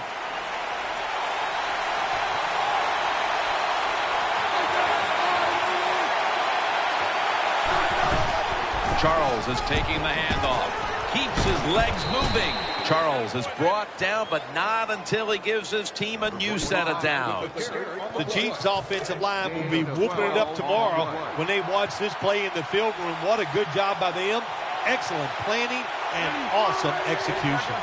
Charles is taking the handoff. Keeps his legs moving. Charles is brought down, but not until he gives his team a new set of downs. The Chiefs' offensive line will be whooping it up tomorrow when they watch this play in the film room. What a good job by them. Excellent planning and awesome execution.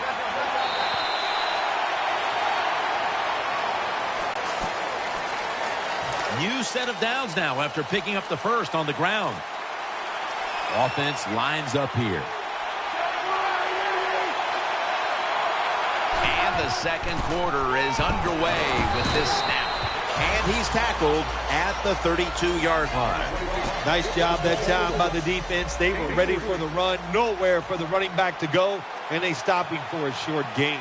New set of downs now after picking up the first on the ground. Offense lines up here. And the second quarter is underway with this snap. And he's tackled at the 32-yard line. Nice job that time by the defense. They were ready for the run, nowhere for the running back to go, and they stop him for a short gain.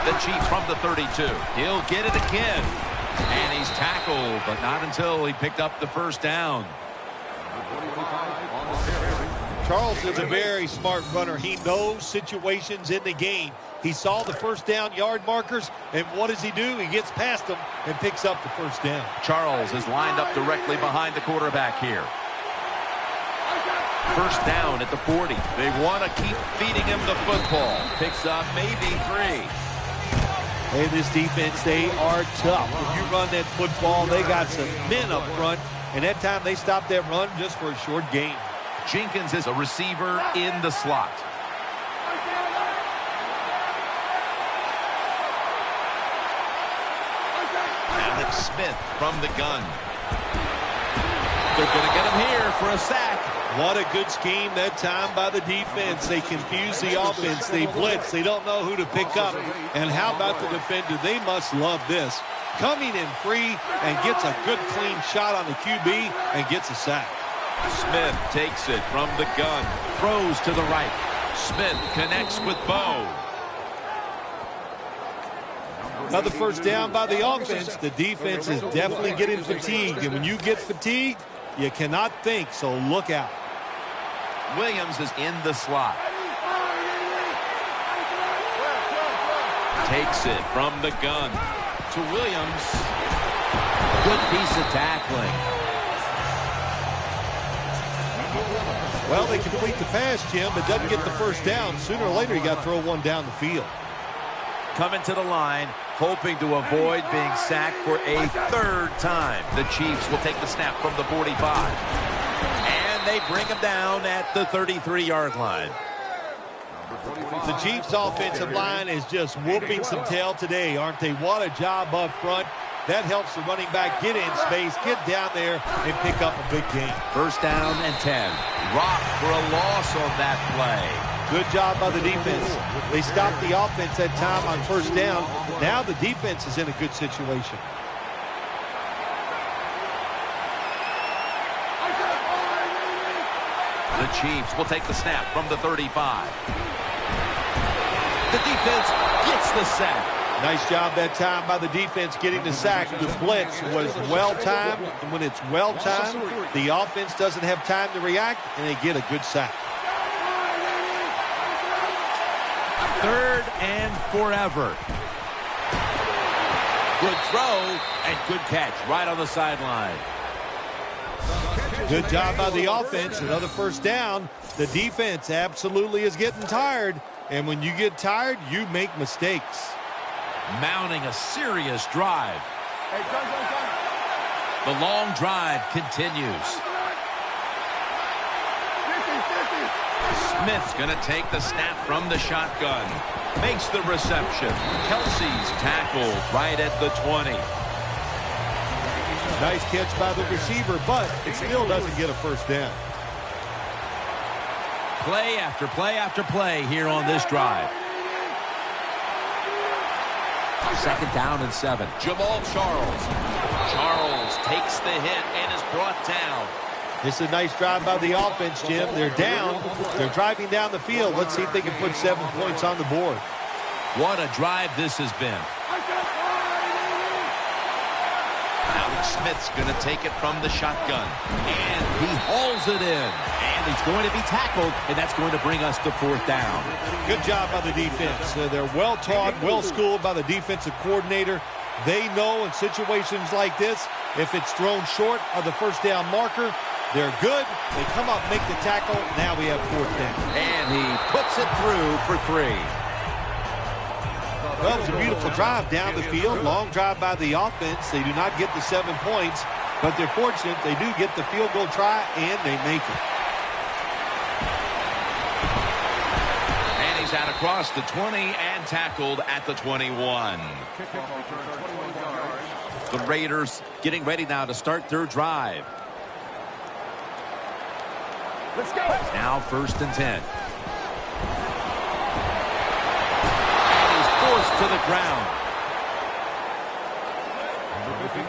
The Chiefs from the 32. He'll get it again. And he's tackled, but not until he picked up the first down. Charles is a very smart runner. He knows situations in the game. He saw the first down yard markers, and what does he do? He gets past them and picks up the first down. Charles is lined up directly behind the quarterback here. First down at the 40. They want to keep feeding him the football. Picks up maybe 3. Hey, this defense, they are tough. When you run that football, they got some men up front, and that time they stopped that run just for a short gain. Jenkins is a receiver in the slot. Alex Smith from the gun. They're going to get him here for a sack. What a good scheme that time by the defense. They confuse the offense. They blitz. They don't know who to pick up. And how about the defender? They must love this. Coming in free and gets a good clean shot on the QB and gets a sack. Smith takes it from the gun. Throws to the right. Smith connects with Bo. Another first down by the offense. The defense is definitely getting fatigued. And when you get fatigued, you cannot think, so look out. Williams is in the slot. Takes it from the gun to Williams. Good piece of tackling. Well, they complete the pass, Jim, but doesn't get the first down. Sooner or later, you got to throw one down the field. Coming to the line, hoping to avoid being sacked for a third time. The Chiefs will take the snap from the 45. And they bring him down at the 33-yard line. The Chiefs' offensive line is just whooping some tail today, aren't they? What a job up front. That helps the running back get in space, get down there, and pick up a big gain. First down and 10. Rock for a loss on that play. Good job by the defense. They stopped the offense that time on first down. Now the defense is in a good situation. The Chiefs will take the snap from the 35. The defense gets the sack. Nice job that time by the defense getting the sack. The blitz was well-timed, and when it's well-timed, the offense doesn't have time to react, and they get a good sack. Third and forever. Good throw and good catch right on the sideline. Good job by the offense. Another first down. The defense absolutely is getting tired, and when you get tired, you make mistakes. Mounting a serious drive. The long drive continues. Smith's going to take the snap from the shotgun. Makes the reception. Kelsey's tackled right at the 20. Nice catch by the receiver, but it still doesn't get a first down. Play after play after play here on this drive. Second down and 7. Jamal Charles. Charles takes the hit and is brought down. It's a nice drive by the offense, Jim. They're down. They're driving down the field. Let's see if they can put 7 points on the board. What a drive this has been. Alex Smith's going to take it from the shotgun. And he hauls it in. And he's going to be tackled, and that's going to bring us to fourth down. Good job by the defense. They're well-taught, well-schooled by the defensive coordinator. They know in situations like this, if it's thrown short of the first down marker, they're good. They come up, make the tackle. Now we have fourth down. And he puts it through for 3. Well, it's a beautiful drive down the field. Long drive by the offense. They do not get the 7 points, but they're fortunate they do get the field goal try, and they make it. And he's out across the 20 and tackled at the 21. The Raiders getting ready now to start their drive. Let's go. Now first and 10. And he's forced to the ground.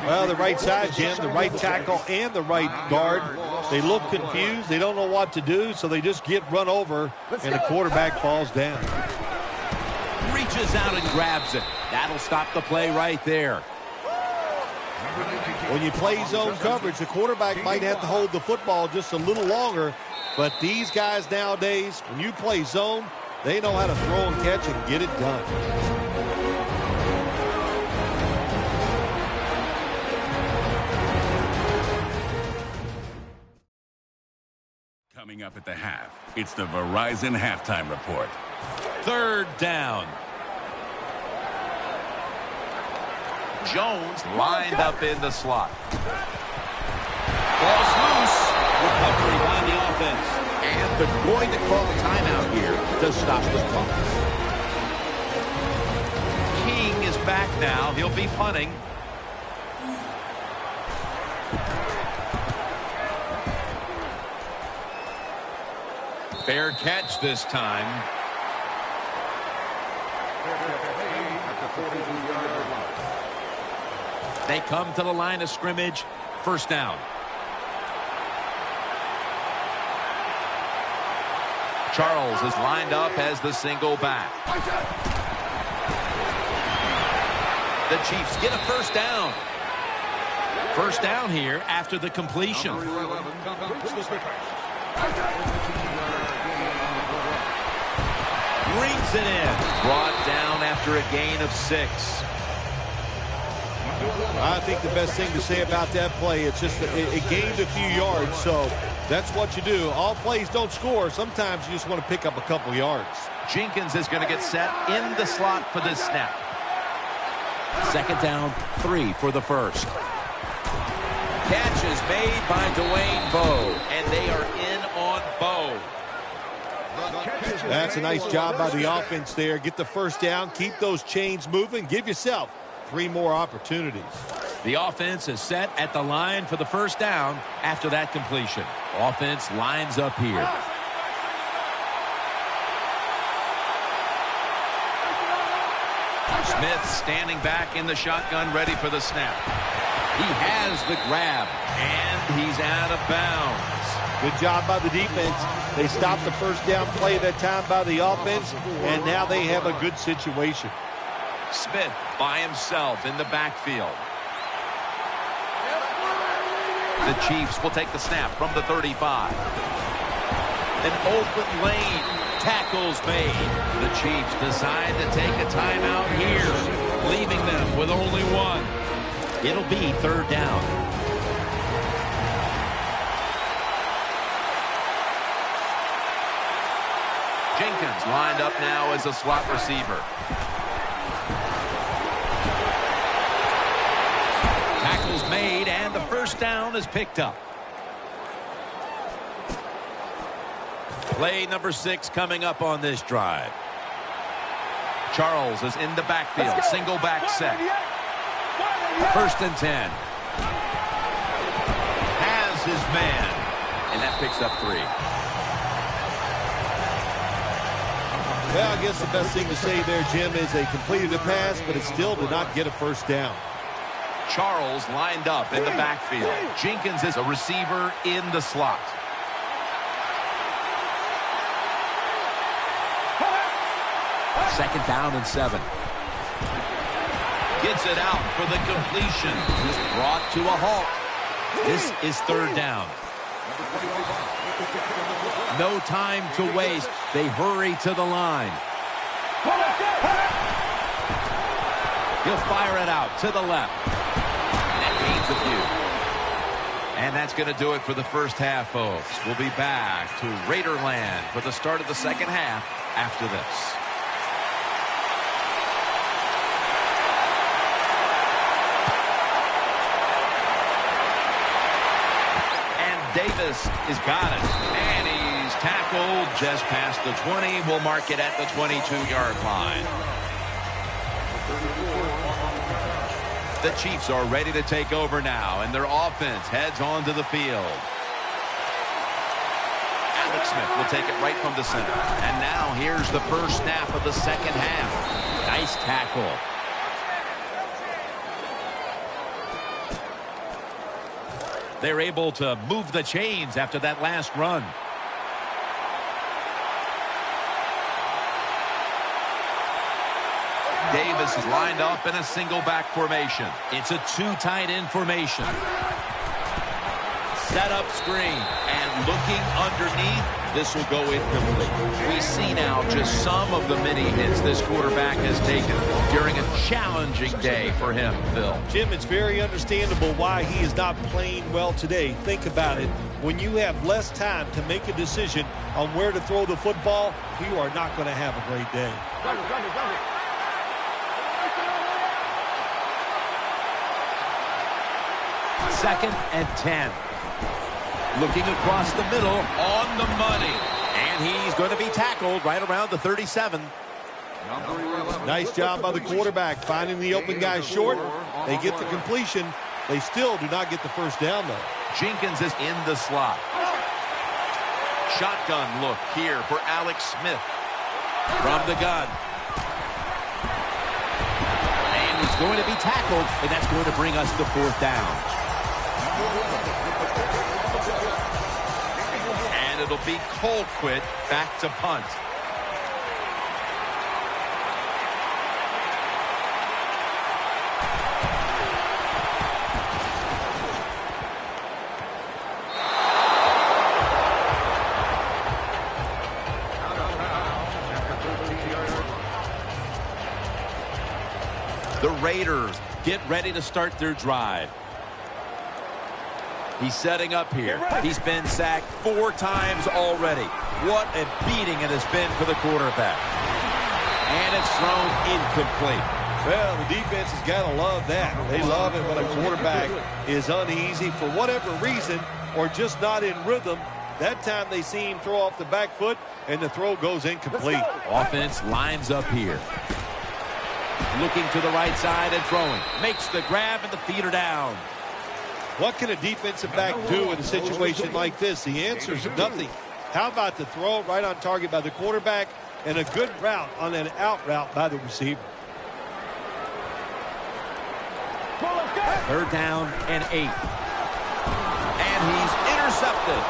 Well, the right side, Jim, the right tackle and the right guard, they look confused. They don't know what to do, so they just get run over, and the quarterback falls down. Reaches reaches out and grabs it. That'll stop the play right there. When you play zone coverage, the quarterback might have to hold the football just a little longer. But these guys nowadays, when you play zone, they know how to throw and catch and get it done. Coming up at the half, it's the Verizon Halftime Report. Third down. Jones lined up in the slot. Ball's loose. Recovery by the offense. And they're going to call a timeout here to stop the clock. King is back now. He'll be punting. Fair catch this time. They come to the line of scrimmage. First down. Charles is lined up as the single back. The Chiefs get a first down. First down here after the completion. Brings it in. Brought down after a gain of 6. I think the best thing to say about that play, it's just it gained a few yards, so that's what you do. All plays don't score. Sometimes you just want to pick up a couple yards. Jenkins is going to get set in the slot for this snap. Second down, 3 for the first. Catch is made by Dwayne Bowe, and they are in on Bowe. That's a nice job by the offense there. Get the first down, keep those chains moving, give yourself 3 more opportunities. The offense is set at the line for the first down after that completion. Offense lines up here. Smith standing back in the shotgun, ready for the snap. He has the grab, and he's out of bounds. Good job by the defense. They stopped the first down play that time by the offense, and now they have a good situation. Smith by himself in the backfield. The Chiefs will take the snap from the 35. An open lane. Tackles made. The Chiefs decide to take a timeout here, leaving them with only 1. It'll be third down. Jenkins lined up now as a slot receiver. Tackles made, and the first down is picked up. Play number 6 coming up on this drive. Charles is in the backfield. Single back set. First and 10. Has his man. And that picks up 3. Well, I guess the best thing to say there, Jim, is they completed a pass, but it still did not get a first down. Charles lined up in the backfield. Jenkins is a receiver in the slot. Second down and 7. Gets it out for the completion. He's brought to a halt. This is third down. No time to waste. They hurry to the line. He'll fire it out to the left. That gains a few. And that's going to do it for the first half, folks. We'll be back to Raiderland for the start of the second half after this. Davis has got it, and he's tackled just past the 20. We'll mark it at the 22-yard line. The Chiefs are ready to take over now, and their offense heads onto the field. Alex Smith will take it right from the center. And now here's the first snap of the second half. Nice tackle. They're able to move the chains after that last run. canvas is lined up in a single back formation. It's a two tight end formation. Set up screen, and looking underneath, this will go incomplete. We see now just some of the many hits this quarterback has taken during a challenging day for him, Phil. Jim, it's very understandable why he is not playing well today. Think about it. When you have less time to make a decision on where to throw the football, you are not going to have a great day. Second and 10. Looking across the middle on the money. And he's going to be tackled right around the 37. Nice job by the quarterback finding the open guy short. They get the completion. They still do not get the first down, though. Jenkins is in the slot. Shotgun look here for Alex Smith. From the gun. And he's going to be tackled, and that's going to bring us to fourth down. And it'll be Colquitt back to punt. The Raiders get ready to start their drive. He's setting up here. He's been sacked 4 times already. What a beating it has been for the quarterback. And it's thrown incomplete. Well, the defense has got to love that. They love it when a quarterback is uneasy for whatever reason or just not in rhythm. That time they see him throw off the back foot, and the throw goes incomplete. Offense lines up here. Looking to the right side and throwing. Makes the grab, and the feet are down. What can a defensive back do in a situation like this? The answer is nothing. How about the throw right on target by the quarterback and a good route on an out route by the receiver? Third down and 8. And he's intercepted.